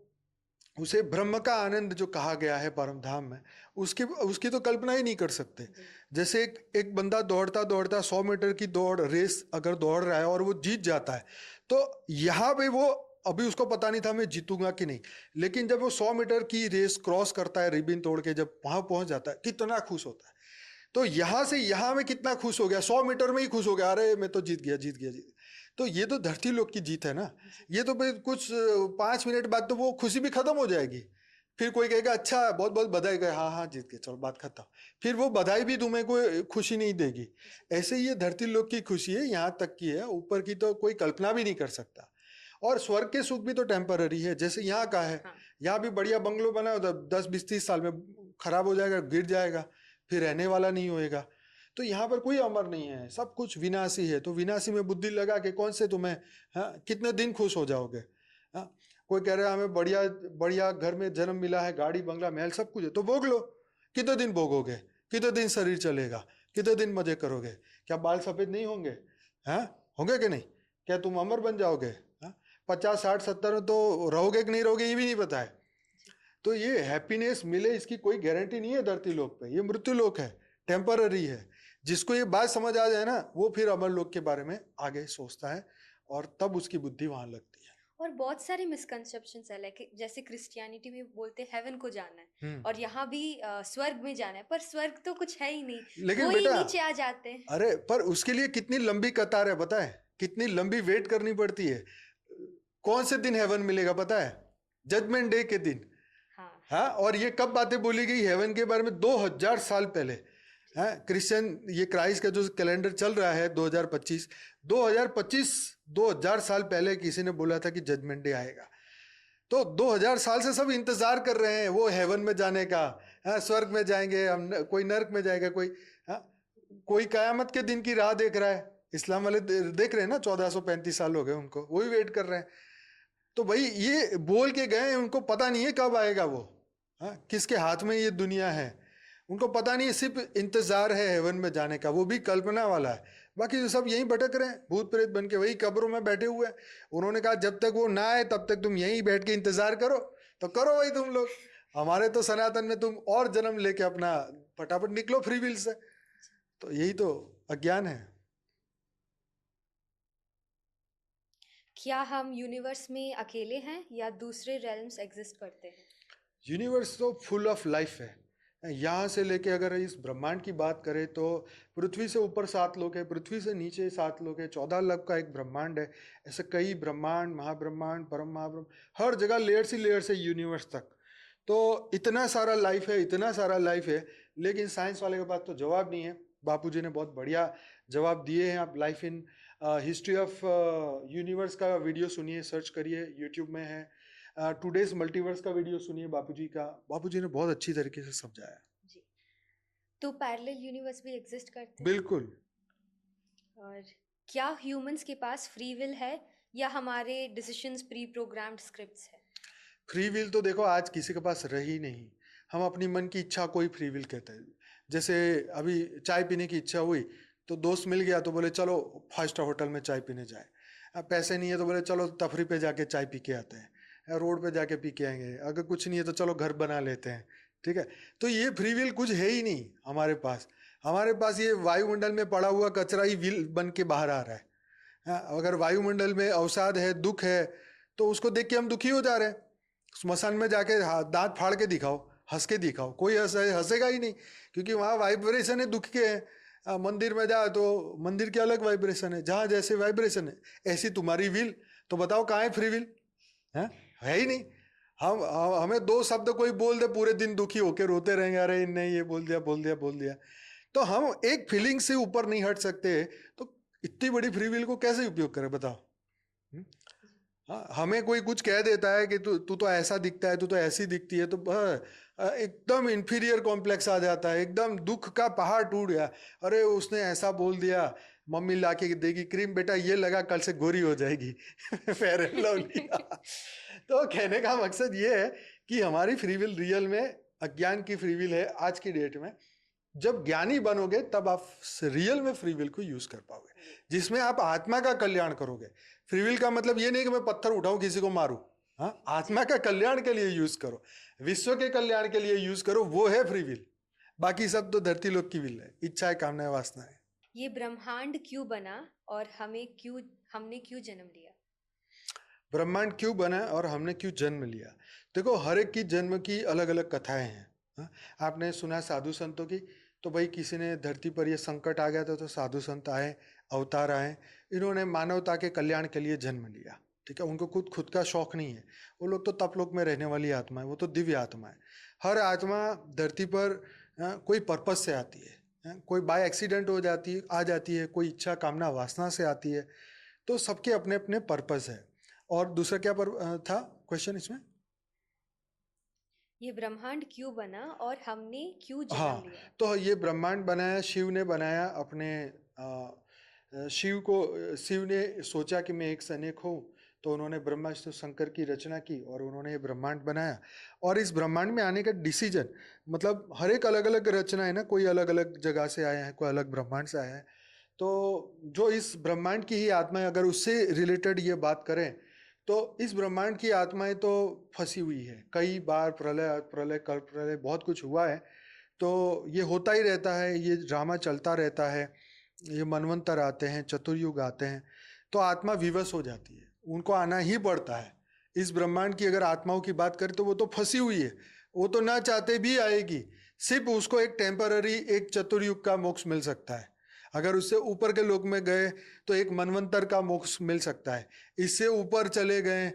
उसे ब्रह्म का आनंद जो कहा गया है परम धाम में, उसकी तो कल्पना ही नहीं कर सकते। जैसे एक बंदा दौड़ता दौड़ता 100 मीटर की दौड़ रेस अगर दौड़ रहा है और वो जीत जाता है, तो यहाँ पे वो, अभी उसको पता नहीं था मैं जीतूंगा कि नहीं, लेकिन जब वो 100 मीटर की रेस क्रॉस करता है, रिबिन तोड़ के जब वहां पहुंच जाता है, कितना खुश होता है। तो यहां से यहां में कितना खुश हो गया, 100 मीटर में ही खुश हो गया, अरे मैं तो जीत गया, जीत गया, जीत। तो ये तो धरती लोक की जीत है ना। ये तो भाई कुछ 5 मिनट बाद तो वो खुशी भी खत्म हो जाएगी। फिर कोई कहेगा अच्छा बहुत बहुत बधाई, गए हाँ हाँ जीत गए, चलो बात खत्म। फिर वो बधाई भी तुम्हें कोई खुशी नहीं देगी। ऐसे ये धरती लोक की खुशी है, यहाँ तक की है, ऊपर की तो कोई कल्पना भी नहीं कर सकता। और स्वर्ग के सुख भी तो टेम्पररी है, जैसे यहाँ का है। हाँ। यहाँ भी बढ़िया बंगलो बना हो, 10 20 30 साल में खराब हो जाएगा, गिर जाएगा, फिर रहने वाला नहीं होएगा। तो यहाँ पर कोई अमर नहीं है, सब कुछ विनाशी है। तो विनाशी में बुद्धि लगा के कौन से तुम्हें, हाँ, कितने दिन खुश हो जाओगे? हाँ, कोई कह रहा है हमें बढ़िया बढ़िया घर में जन्म मिला है, गाड़ी बंगला महल सब कुछ है, तो भोग लो। कितने दिन भोगोगे? कितने दिन शरीर चलेगा? कितने दिन मजे करोगे? क्या बाल सफेद नहीं होंगे? हाँ, होंगे कि नहीं? क्या तुम अमर बन जाओगे? हाँ, 50 60 70 में तो रहोगे कि नहीं रहोगे ये भी नहीं पता है। तो ये हैप्पीनेस मिले इसकी कोई गारंटी नहीं है धरती लोक पे, ये मृत्यु लोक है, टेम्पररी है। जिसको ये बात समझ आ जाए ना, वो फिर अमर लोक के बारे में आगे सोचता है और तब उसकी बुद्धि वहां लगती है। और बहुत सारे मिसकंसेप्शंस है, लाइक जैसे क्रिश्चियनिटी में बोलते हैं हेवन को जाना है, और यहाँ भी स्वर्ग में जाना है, पर स्वर्ग तो कुछ है ही नहीं, लेकिन वो ही बेटा, नीचे आ जाते हैं। अरे पर उसके लिए कितनी लंबी कतार है पता है? कितनी लंबी वेट करनी पड़ती है। कौन से दिन हेवन मिलेगा पता है? जजमेंट डे के दिन। हाँ। हाँ, और ये कब बातें बोली गई हेवन के बारे में? 2000 साल पहले। हाँ, क्रिश्चियन ये क्राइस्ट का जो कैलेंडर चल रहा है 2025 2000 साल पहले किसी ने बोला था कि जजमेंट डे आएगा। तो 2000 साल से सब इंतजार कर रहे हैं वो हेवन में जाने का। हाँ, स्वर्ग में जाएंगे हम, कोई नर्क में जाएगा, कोई, हाँ, कोई कयामत के दिन की राह देख रहा है। इस्लाम वाले देख रहे हैं ना, 1435 साल हो गए उनको, वही वेट कर रहे हैं। तो भाई ये बोल के गए, उनको पता नहीं है कब आएगा वो। हाँ, किसके हाथ में ये दुनिया है उनको पता नहीं है, सिर्फ इंतजार है हेवन में जाने का, वो भी कल्पना वाला है। बाकी तो सब यहीं भटक रहे हैं, भूत प्रेत बन के वही कब्रों में बैठे हुए हैं। उन्होंने कहा जब तक वो ना आए तब तक तुम यहीं बैठ के इंतजार करो, तो करो भाई तुम लोग। हमारे तो सनातन में तुम और जन्म लेके अपना फटाफट निकलो फ्री विल से। तो यही तो अज्ञान है। क्या हम यूनिवर्स में अकेले हैं या दूसरे रेल्म्स एग्जिस्ट करते हैं? यूनिवर्स तो फुल ऑफ लाइफ है। यहाँ से लेके अगर इस ब्रह्मांड की बात करें तो पृथ्वी से ऊपर 7 लोक है, पृथ्वी से नीचे 7 लोक है, 14 लव का एक ब्रह्मांड है। ऐसे कई ब्रह्मांड, महाब्रह्मांड, परम महाब्रह्म, हर जगह लेयर्स ही लेयर्स है यूनिवर्स तक। तो इतना सारा लाइफ है, इतना सारा लाइफ है, लेकिन साइंस वाले के पास तो जवाब नहीं है। बापूजी ने बहुत बढ़िया जवाब दिए हैं। आप life in history of universe का वीडियो सुनिए, सर्च करिए, यूट्यूब में है। टुडेज मल्टीवर्स का वीडियो सुनिए बापूजी का, बापूजी ने बहुत अच्छी तरीके से समझाया। जी। तो पैरेलल यूनिवर्स भी एग्जिस्ट करते हैं? बिल्कुल। और क्या ह्यूमंस के पास फ्री विल है या हमारे डिसीजंस प्री प्रोग्राम्ड स्क्रिप्ट्स है? फ्री विल तो देखो आज किसी के पास रही नहीं। हम अपनी मन की इच्छा को ही फ्री विल कहते हैं। जैसे अभी चाय पीने की इच्छा हुई तो दोस्त मिल गया तो बोले चलो 5 स्टार होटल में चाय पीने जाए। अब पैसे नहीं है तो बोले चलो तफरी पे जाके चाय पी के आते हैं, रोड पे जाके पी के आएंगे। अगर कुछ नहीं है तो चलो घर बना लेते हैं, ठीक है। तो ये फ्री विल कुछ है ही नहीं हमारे पास। हमारे पास ये वायुमंडल में पड़ा हुआ कचरा ही विल बन के बाहर आ रहा है। हाँ, अगर वायुमंडल में अवसाद है, दुख है, तो उसको देख के हम दुखी हो जा रहे हैं। स्मशान में जाके दांत फाड़ के दिखाओ, हंस के दिखाओ, कोई हंसेगा ही नहीं, क्योंकि वहाँ वाइब्रेशन है दुख के है। मंदिर में जाओ तो मंदिर के अलग वाइब्रेशन है, जहाँ जैसे वाइब्रेशन है ऐसी तुम्हारी विल। तो बताओ कहाँ है फ्री विल? है ही नहीं। हमें 2 शब्द कोई बोल दे पूरे दिन दुखी होके रोते रहेंगे, अरे नहीं ये बोल दिया बोल दिया बोल दिया। तो हम एक फीलिंग से ऊपर नहीं हट सकते, तो इतनी बड़ी फ्री विल को कैसे उपयोग करें बताओ? हाँ, हमें कोई कुछ कह देता है कि तू तू तो ऐसा दिखता है, तू तो ऐसी दिखती है, तो एकदम इंफीरियर कॉम्प्लेक्स आ जाता है, एकदम दुख का पहाड़ टूट गया। अरे उसने ऐसा बोल दिया, मम्मी ला के देगी क्रीम, बेटा ये लगा कल से गोरी हो जाएगी फेयर एंड लवली। तो कहने का मकसद ये है कि हमारी फ्री विल रियल में अज्ञान की फ्री विल है आज की डेट में। जब ज्ञानी बनोगे तब आप रियल में फ्री विल को यूज कर पाओगे, जिसमें आप आत्मा का कल्याण करोगे। फ्री विल का मतलब ये नहीं कि मैं पत्थर उठाऊं किसी को मारूं। हाँ, आत्मा का कल्याण के लिए यूज करो, विश्व के कल्याण के लिए यूज करो, वो है फ्री विल। बाकी सब तो धरती लोक की विल है, इच्छाएं, कामनाएं, वासनाएं। ये ब्रह्मांड क्यों बना और हमने क्यों जन्म लिया? ब्रह्मांड क्यों बना और हमने क्यों जन्म लिया? देखो हर एक की जन्म की अलग अलग कथाएं हैं। हाँ? आपने सुना साधु संतों की, तो भाई किसी ने धरती पर ये संकट आ गया था तो साधु संत आए, अवतार आए, इन्होंने मानवता के कल्याण के लिए जन्म लिया, ठीक है। उनको खुद का शौक नहीं है, वो लोग तो तपलोक में रहने वाली आत्मा है, वो तो दिव्य आत्मा है। हर आत्मा धरती पर कोई पर्पज से आती है, कोई बाय एक्सीडेंट आ जाती है, कोई इच्छा कामना वासना से आती है। तो सबके अपने अपने पर्पज है। और दूसरा क्या था क्वेश्चन इसमें? ये ब्रह्मांड क्यों बना और हमने क्यों जन्म हाँ, लिया? तो ये ब्रह्मांड बनाया शिव ने बनाया अपने शिव ने सोचा कि मैं एक सन एक हूँ, तो उन्होंने ब्रह्मा विष्णु शंकर की रचना की और उन्होंने ये ब्रह्मांड बनाया। और इस ब्रह्मांड में आने का डिसीजन, मतलब हर एक अलग अलग रचना है ना, कोई अलग अलग जगह से आया है, कोई अलग ब्रह्मांड से आया है। तो जो इस ब्रह्मांड की ही आत्मा है, अगर उससे रिलेटेड ये बात करें तो इस ब्रह्मांड की आत्माएं तो फंसी हुई है। कई बार प्रलय प्रलय कल्प प्रलय बहुत कुछ हुआ है, तो ये होता ही रहता है, ये ड्रामा चलता रहता है। ये मनवंतर आते हैं, चतुर्युग आते हैं, तो आत्मा विवश हो जाती है, उनको आना ही पड़ता है। इस ब्रह्मांड की अगर आत्माओं की बात करें तो वो तो फंसी हुई है, वो तो ना चाहते भी आएगी। सिर्फ उसको एक टेम्पररी, एक चतुर्युग का मोक्ष मिल सकता है। अगर उससे ऊपर के लोक में गए तो एक मनवंतर का मोक्ष मिल सकता है। इससे ऊपर चले गए,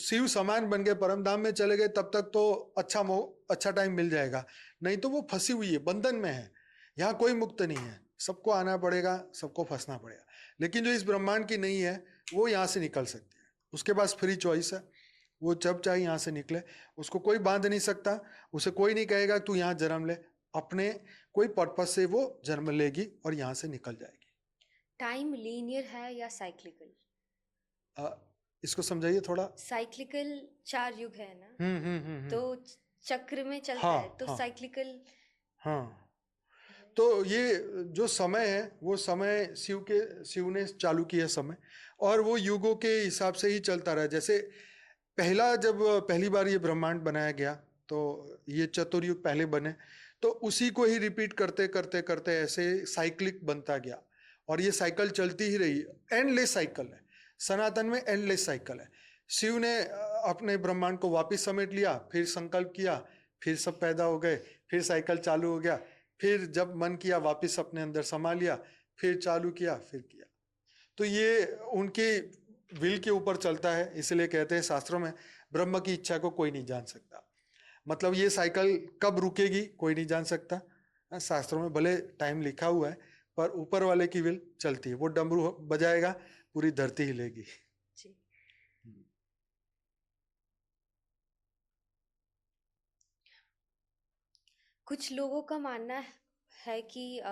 शिव समान बन गए, परम धाम में चले गए, तब तक तो अच्छा टाइम मिल जाएगा। नहीं तो वो फंसी हुई है, बंधन में है। यहाँ कोई मुक्त नहीं है, सबको आना पड़ेगा, सबको फंसना पड़ेगा। लेकिन जो इस ब्रह्मांड की नहीं है वो यहाँ से निकल सकती है, उसके पास फ्री चॉइस है, वो जब चाहे यहाँ से निकले। उसको कोई बांध नहीं सकता, उसे कोई नहीं कहेगा तू यहाँ जन्म ले। अपने कोई पर्पस से वो जन्म लेगी और यहाँ से निकल जाएगी। टाइम लीनियर है या साइक्लिकल? अ, इसको समझाइए थोड़ा। साइक्लिकल 4 युग है ना, हम्म। तो चक्र में चलता हाँ है, तो हाँ साइक्लिकल। हाँ। तो ये जो समय है वो समय शिव ने चालू किया समय, और वो युगों के हिसाब से ही चलता रहा। जैसे जब पहली बार ये ब्रह्मांड बनाया गया तो ये चतुर्युग पहले बने, तो उसी को ही रिपीट करते करते करते ऐसे साइक्लिक बनता गया, और ये साइकिल चलती ही रही। एंडलेस साइकिल है, सनातन में एंडलेस साइकिल है। शिव ने अपने ब्रह्मांड को वापस समेट लिया, फिर संकल्प किया, फिर सब पैदा हो गए, फिर साइकिल चालू हो गया, फिर जब मन किया वापस अपने अंदर समा लिया, फिर चालू किया, फिर किया। तो ये उनके विल के ऊपर चलता है। इसलिए कहते हैं शास्त्रों में, ब्रह्म की इच्छा को कोई नहीं जान सकता। मतलब ये साइकिल कब रुकेगी कोई नहीं जान सकता। शास्त्रों में भले टाइम लिखा हुआ है, पर ऊपर वाले की विल चलती है। वो डमरू बजाएगा, पूरी धरती हिलेगी। जी। कुछ लोगों का मानना है कि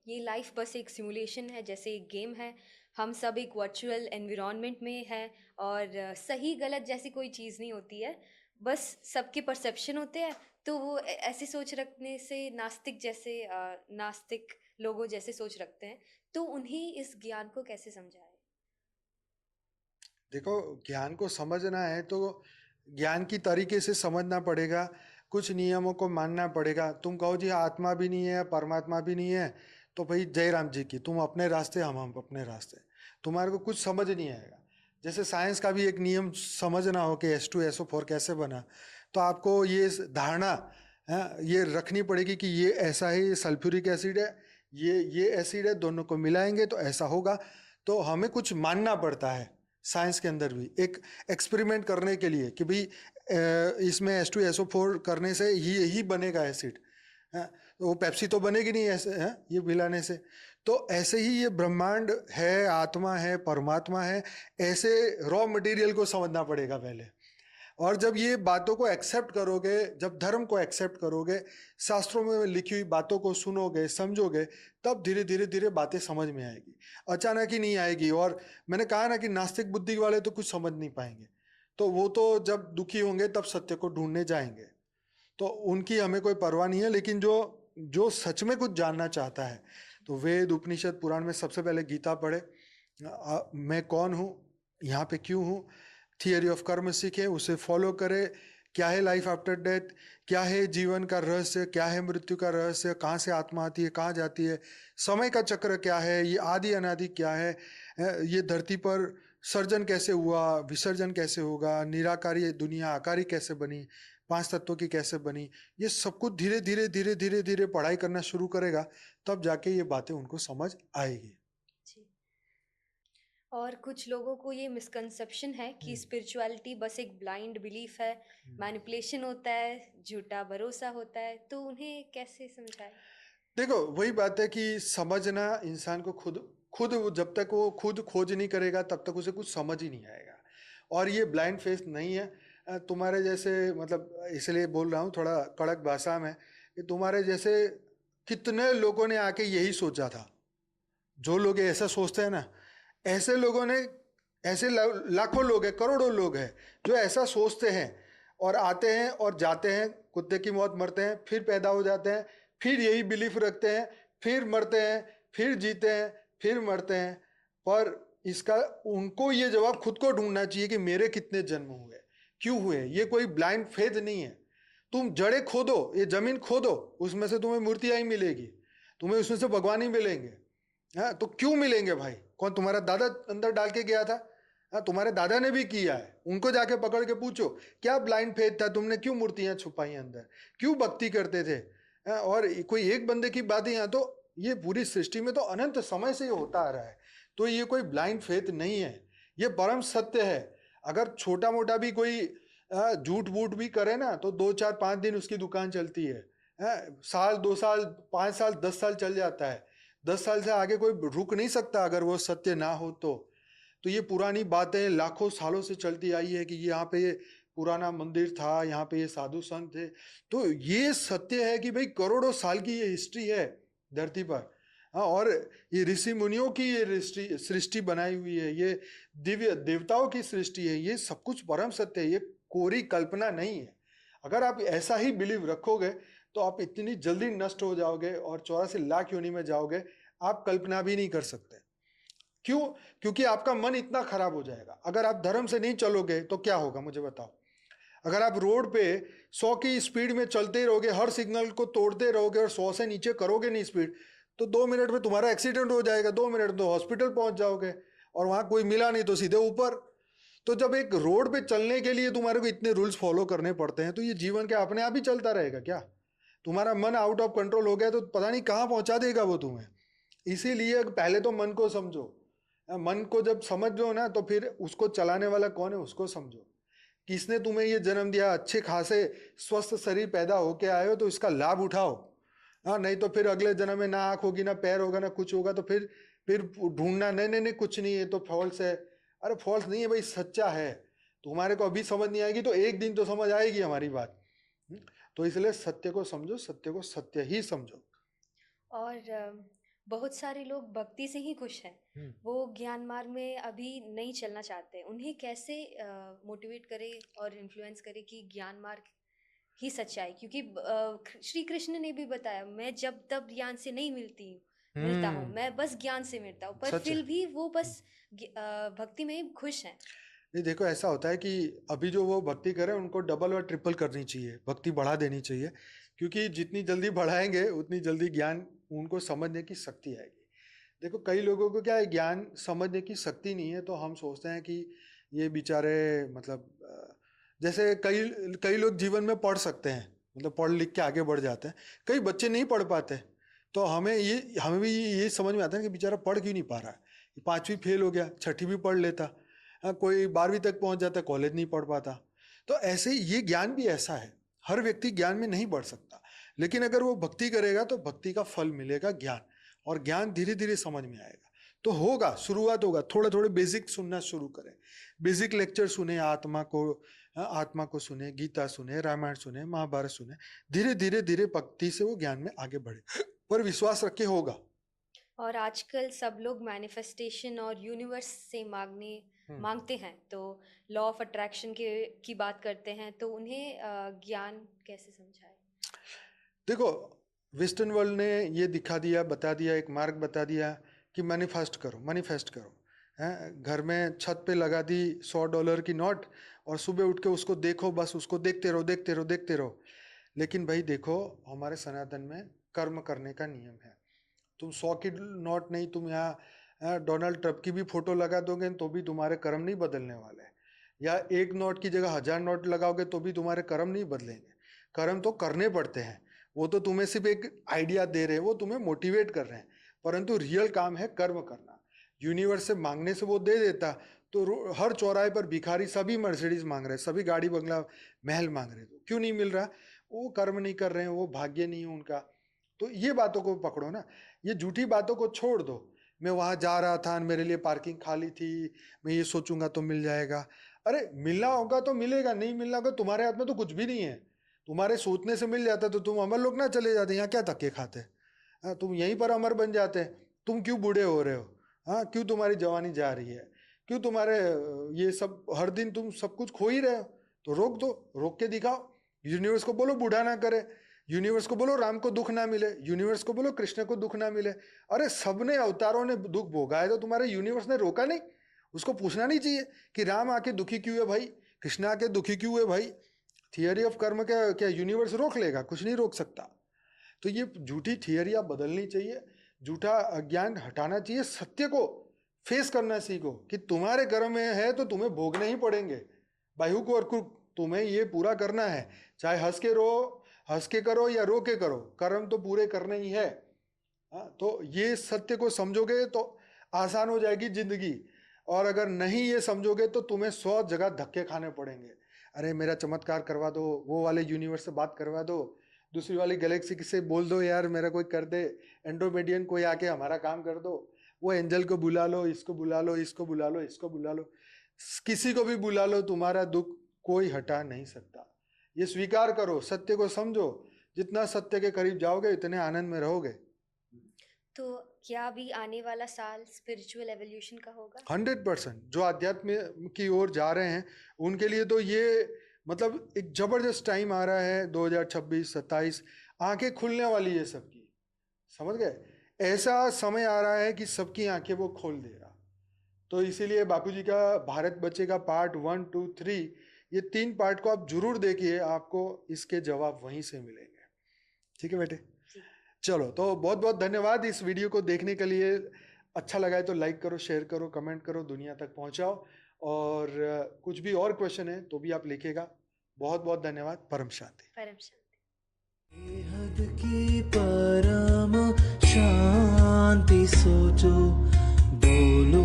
ये लाइफ बस एक सिमुलेशन है, जैसे एक गेम है। हम सब एक वर्चुअल एनवायरनमेंट में है, और सही गलत जैसी कोई चीज़ नहीं होती है, बस सबके परसेप्शन होते हैं। तो वो ऐसी सोच रखने से नास्तिक लोगों जैसे सोच रखते हैं, तो उन्हें इस ज्ञान को कैसे समझाए? देखो, ज्ञान को समझना है तो ज्ञान की तरीके से समझना पड़ेगा, कुछ नियमों को मानना पड़ेगा। तुम कहो जी आत्मा भी नहीं है, परमात्मा भी नहीं है, तो भाई जय राम जी की, तुम अपने रास्ते, हम अपने रास्ते, तुम्हारे को कुछ समझ नहीं आएगा। जैसे साइंस का भी एक नियम समझना हो कि H2SO4 कैसे बना, तो आपको ये धारणा ये रखनी पड़ेगी कि ये ऐसा है, ये सल्फ्यूरिक एसिड है, ये एसिड है, दोनों को मिलाएंगे तो ऐसा होगा। तो हमें कुछ मानना पड़ता है। साइंस के अंदर भी एक एक्सपेरिमेंट करने के लिए कि भाई इसमें H2SO4 करने से ही बनेगा एसिड, तो वो पेप्सी तो बनेगी नहीं ऐसे ये मिलाने से। तो ऐसे ही ये ब्रह्मांड है, आत्मा है, परमात्मा है, ऐसे रॉ मटेरियल को समझना पड़ेगा पहले। और जब ये बातों को एक्सेप्ट करोगे, जब धर्म को एक्सेप्ट करोगे, शास्त्रों में लिखी हुई बातों को सुनोगे, समझोगे, तब धीरे धीरे धीरे बातें समझ में आएगी। अचानक ही नहीं आएगी। और मैंने कहा ना कि नास्तिक बुद्धि वाले तो कुछ समझ नहीं पाएंगे, तो वो तो जब दुखी होंगे तब सत्य को ढूंढने जाएंगे, तो उनकी हमें कोई परवाह नहीं है। लेकिन जो जो सच में कुछ जानना चाहता है, तो वेद उपनिषद पुराण में सबसे पहले गीता पढ़े, मैं कौन हूँ, यहाँ पे क्यों हूँ, थियरी ऑफ कर्म सीखे, उसे फॉलो करे। क्या है लाइफ आफ्टर डेथ, क्या है जीवन का रहस्य, क्या है मृत्यु का रहस्य, कहाँ से आत्मा आती है, कहाँ जाती है, समय का चक्र क्या है, ये आदि अनादि क्या है, ये धरती पर सर्जन कैसे हुआ, विसर्जन कैसे होगा, निराकारी दुनिया आकारी कैसे बनी, 5 तत्वों की कैसे बनी, ये सब कुछ धीरे धीरे धीरे धीरे धीरे पढ़ाई करना शुरू करेगा, तब जाके ये बातें उनको समझ आएगी। जी। और कुछ लोगों को ये मिसकंसेप्शन है कि स्पिरिचुअलिटी बस एक ब्लाइंड बिलीफ है, मैनिपुलेशन होता है, झूठा भरोसा होता है, तो उन्हें कैसे समझाएं? देखो, वही बात है कि समझना इंसान को खुद खुद जब तक वो खुद खोज नहीं करेगा तब तक उसे कुछ समझ ही नहीं आएगा। और ये ब्लाइंड फेथ नहीं है। तुम्हारे जैसे, मतलब इसलिए बोल रहा हूँ थोड़ा कड़क भाषा में, कि तुम्हारे जैसे कितने लोगों ने आके यही सोचा था। जो लोग ऐसा सोचते हैं ना, ऐसे लोगों ने, ऐसे लाखों लोग हैं, करोड़ों लोग हैं जो ऐसा सोचते हैं और आते हैं और जाते हैं, कुत्ते की मौत मरते हैं, फिर पैदा हो जाते हैं, फिर यही बिलीफ रखते हैं, फिर मरते हैं, फिर जीते हैं, फिर मरते हैं। पर इसका उनको ये जवाब खुद को ढूंढना चाहिए कि मेरे कितने जन्म हुए, क्यों हुए। ये कोई ब्लाइंड फेथ नहीं है। तुम जड़ें खोदो, ये जमीन खोदो, उसमें से तुम्हें मूर्तियां ही मिलेगी, तुम्हें उसमें से भगवान ही मिलेंगे। हाँ, तो क्यों मिलेंगे भाई? कौन तुम्हारा दादा अंदर डाल के गया था? हाँ, तुम्हारे दादा ने भी किया है, उनको जाके पकड़ के पूछो क्या ब्लाइंड फेथ था, तुमने क्यों मूर्तियां छुपाई अंदर, क्यों भक्ति करते थे? हाँ, और कोई एक बंदे की बात ही, यहाँ तो ये पूरी सृष्टि में तो अनंत समय से ये होता आ रहा है। तो ये कोई ब्लाइंड फेथ नहीं है, ये परम सत्य है। अगर छोटा मोटा भी कोई झूठ वूठ भी करे ना, तो 2 4 5 दिन उसकी दुकान चलती है। साल 2 साल 5 साल 10 साल चल जाता है। 10 साल से आगे कोई रुक नहीं सकता अगर वो सत्य ना हो तो ये पुरानी बातें लाखों सालों से चलती आई है कि यहाँ पे ये पुराना मंदिर था, यहाँ पे ये साधु संत थे। तो ये सत्य है कि भाई करोड़ों साल की ये हिस्ट्री है धरती पर। हाँ, और ये ऋषि मुनियों की ये सृष्टि बनाई हुई है, ये दिव्य देवताओं की सृष्टि है, ये सब कुछ परम सत्य है, ये कोरी कल्पना नहीं है। अगर आप ऐसा ही बिलीव रखोगे तो आप इतनी जल्दी नष्ट हो जाओगे और 84 लाख योनि में जाओगे, आप कल्पना भी नहीं कर सकते। क्यों? क्योंकि आपका मन इतना खराब हो जाएगा। अगर आप धर्म से नहीं चलोगे तो क्या होगा मुझे बताओ। अगर आप रोड पे 100 की स्पीड में चलते रहोगे, हर सिग्नल को तोड़ते रहोगे और 100 से नीचे करोगे नहीं स्पीड, तो 2 मिनट में तुम्हारा एक्सीडेंट हो जाएगा, 2 मिनट तो हॉस्पिटल पहुंच जाओगे, और वहां कोई मिला नहीं तो सीधे ऊपर। तो जब एक रोड पे चलने के लिए तुम्हारे को इतने रूल्स फॉलो करने पड़ते हैं, तो ये जीवन क्या अपने आप ही चलता रहेगा क्या? तुम्हारा मन आउट ऑफ कंट्रोल हो गया तो पता नहीं कहाँ पहुंचा देगा वो तुम्हें। इसीलिए पहले तो मन को समझो। मन को जब समझ लो ना, तो फिर उसको चलाने वाला कौन है उसको समझो। किसने तुम्हें ये जन्म दिया, अच्छे खासे स्वस्थ शरीर पैदा होके आए हो, तो इसका लाभ उठाओ। हाँ, नहीं तो फिर अगले जन्म में ना आंख होगी, ना पैर होगा, ना कुछ होगा, तो फिर ढूंढना, नहीं नहीं नहीं कुछ नहीं है, तो फॉल्स है। अरे फॉल्स नहीं है भाई, सच्चा है। तुम्हारे को अभी समझ नहीं आएगी तो एक दिन तो समझ आएगी हमारी बात। तो इसलिए सत्य को समझो, सत्य को सत्य ही समझो। और बहुत सारे लोग भक्ति से ही खुश हैं, वो ज्ञान मार्ग में अभी नहीं चलना चाहते। उन्हें कैसे मोटिवेट करे और इन्फ्लुएंस करे कि ज्ञान मार्ग ही सच्चाई? क्योंकि श्री कृष्ण ने भी बताया, मैं जब तब ज्ञान से नहीं मिलता हूँ, मैं बस ज्ञान से मिलता हूँ, पर सच है। फिर भी वो बस भक्ति में खुश हैं। नहीं, देखो ऐसा होता है कि अभी जो वो भक्ति करें उनको डबल और ट्रिपल करनी चाहिए, भक्ति बढ़ा देनी चाहिए, क्योंकि जितनी जल्दी बढ़ाएंगे उतनी जल्दी ज्ञान उनको समझने की शक्ति आएगी। देखो कई लोगों को क्या है, ज्ञान समझने की शक्ति नहीं है, तो हम सोचते हैं कि ये बेचारे, मतलब जैसे कई कई लोग जीवन में पढ़ सकते हैं, मतलब पढ़ लिख के आगे बढ़ जाते हैं, कई बच्चे नहीं पढ़ पाते। तो हमें भी ये समझ में आता है कि बेचारा पढ़ क्यों नहीं पा रहा है। 5वीं फेल हो गया, 6ठी भी पढ़ लेता, कोई 12वीं तक पहुंच जाता, कॉलेज नहीं पढ़ पाता। तो ऐसे ही ये ज्ञान भी ऐसा है, हर व्यक्ति ज्ञान में नहीं बढ़ सकता, लेकिन अगर वो भक्ति करेगा तो भक्ति का फल मिलेगा ज्ञान, और ज्ञान धीरे धीरे समझ में आएगा। तो होगा, शुरुआत होगा, थोड़े थोड़े बेसिक सुनना शुरू करें, बेसिक लेक्चर सुने, आत्मा को सुने, गीता सुने, रामायण सुने, महाभारत सुने, धीरे धीरे धीरे भक्ति से वो ज्ञान में आगे बढ़े, पर विश्वास रखे होगा। और आजकल सब लोग मैनिफेस्टेशन और यूनिवर्स से मांगते हैं, तो लॉ ऑफ अट्रैक्शन की बात करते हैं, तो उन्हें ज्ञान कैसे समझाए? देखो वेस्टर्न वर्ल्ड ने ये दिखा दिया, बता दिया, एक मार्ग बता दिया कि मैनिफेस्ट करो, मैनिफेस्ट करो। घर में छत पे लगा दी $100 की नोट, और सुबह उठ के उसको देखो, बस उसको देखते रहो, देखते रहो, देखते रहो। लेकिन भाई देखो, हमारे सनातन में कर्म करने का नियम है। तुम 100 की नोट नहीं, तुम यहाँ डोनाल्ड ट्रंप की भी फोटो लगा दोगे तो भी तुम्हारे कर्म नहीं बदलने वाले, या एक नोट की जगह 1000 नोट लगाओगे तो भी तुम्हारे कर्म नहीं बदलेंगे। कर्म तो करने पड़ते हैं, वो तो तुम्हें सिर्फ एक आइडिया दे रहे हैं, वो तुम्हें मोटिवेट कर रहे हैं, परंतु रियल काम है कर्म करना। यूनिवर्स से मांगने से वो दे देता, तो हर चौराहे पर भिखारी सभी मर्सिडीज मांग रहे हैं, सभी गाड़ी बंगला महल मांग रहे हैं, तो क्यों नहीं मिल रहा? वो कर्म नहीं कर रहे हैं, वो भाग्य नहीं है उनका। तो ये बातों को पकड़ो ना, ये झूठी बातों को छोड़ दो। मैं वहां जा रहा था, मेरे लिए पार्किंग खाली थी, मैं ये सोचूंगा तो मिल जाएगा। अरे मिलना होगा तो मिलेगा, नहीं मिलना होगा तुम्हारे हाथ में तो कुछ भी नहीं है। तुम्हारे सोचने से मिल जाता तो तुम अमर लोग ना चले जाते, यहाँ क्या धक्के खाते। हाँ, तुम यहीं पर अमर बन जाते। तुम क्यों बूढ़े हो रहे हो? हाँ, क्यों तुम्हारी जवानी जा रही है? क्यों तुम्हारे ये सब हर दिन तुम सब कुछ खो ही रहे हो? तो रोक दो, रोक के दिखाओ। यूनिवर्स को बोलो बूढ़ा ना करे, यूनिवर्स को बोलो राम को दुख ना मिले, यूनिवर्स को बोलो कृष्ण को दुख ना मिले। अरे सबने अवतारों ने दुख भोगा है, तो तुम्हारे यूनिवर्स ने रोका नहीं? उसको पूछना नहीं चाहिए कि राम आके दुखी क्यों है भाई, कृष्ण आके दुखी क्यों है भाई? थियरी ऑफ कर्म क्या क्या यूनिवर्स रोक लेगा? कुछ नहीं रोक सकता। तो ये झूठी थियरियां बदलनी चाहिए, झूठा अज्ञान हटाना चाहिए, सत्य को फेस करना सीखो कि तुम्हारे कर्म में है तो तुम्हें भोगने ही पड़ेंगे। बाहुक और क्रूक तुम्हें ये पूरा करना है, चाहे हंस के रो, हंस के करो या रो के करो, कर्म तो पूरे करने ही है। तो ये सत्य को समझोगे तो आसान हो जाएगी जिंदगी, और अगर नहीं ये समझोगे तो तुम्हें 100 जगह धक्के खाने पड़ेंगे। अरे मेरा चमत्कार करवा दो, वो वाले यूनिवर्स से बात करवा दो, दूसरी वाली गैलेक्सी से बोल दो यार मेरा कोई कर दे, एंड्रोमेडियन कोई आके हमारा काम कर दो, वो एंजल को बुला लो, इसको बुला लो, इसको बुला लो, इसको बुला लो, किसी को भी बुला लो, तुम्हारा दुख कोई हटा नहीं सकता। ये स्वीकार करो, सत्य को समझो, जितना सत्य के करीब जाओगे इतने आनंद में रहोगे। तो क्या अभी आने वाला साल स्पिरिचुअल एवोल्यूशन का होगा? 100%। जो आध्यात्म की ओर जा रहे हैं उनके लिए तो ये मतलब एक जबरदस्त टाइम आ रहा है। 2026-27 आंखें खुलने वाली है सबकी, समझ गए? ऐसा समय आ रहा है कि सबकी आंखें वो खोल देगा। तो इसीलिए बापूजी का भारत बचेगा पार्ट 1, 2, 3, ये 3 पार्ट को आप जरूर देखिए, आपको इसके जवाब वहीं से मिलेंगे। ठीक है बेटे? चलो, तो बहुत बहुत धन्यवाद इस वीडियो को देखने के लिए। अच्छा लगा है तो लाइक करो, शेयर करो, कमेंट करो, दुनिया तक पहुंचाओ। और कुछ भी और क्वेश्चन है तो भी आप लिखेगा। बहुत बहुत धन्यवाद। परम शांति। परम शांति। बेहद की परम शांति सोचो, बोलो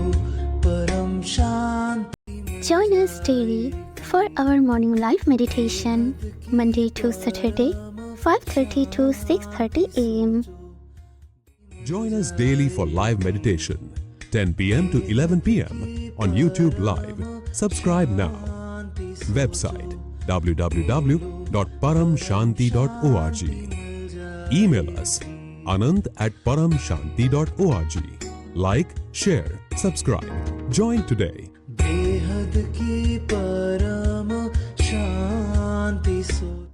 परम शांति। Join us daily for our morning live meditation, Monday to Saturday, 5:30 to 6:30 a.m. Join us daily for live meditation, 10 p.m. to 11 p.m. on YouTube Live. Subscribe now. Website www.paramshanti.org. Email us anand@paramshanti.org. Like, share, subscribe. Join today. बेहद की परम शांति सोचो।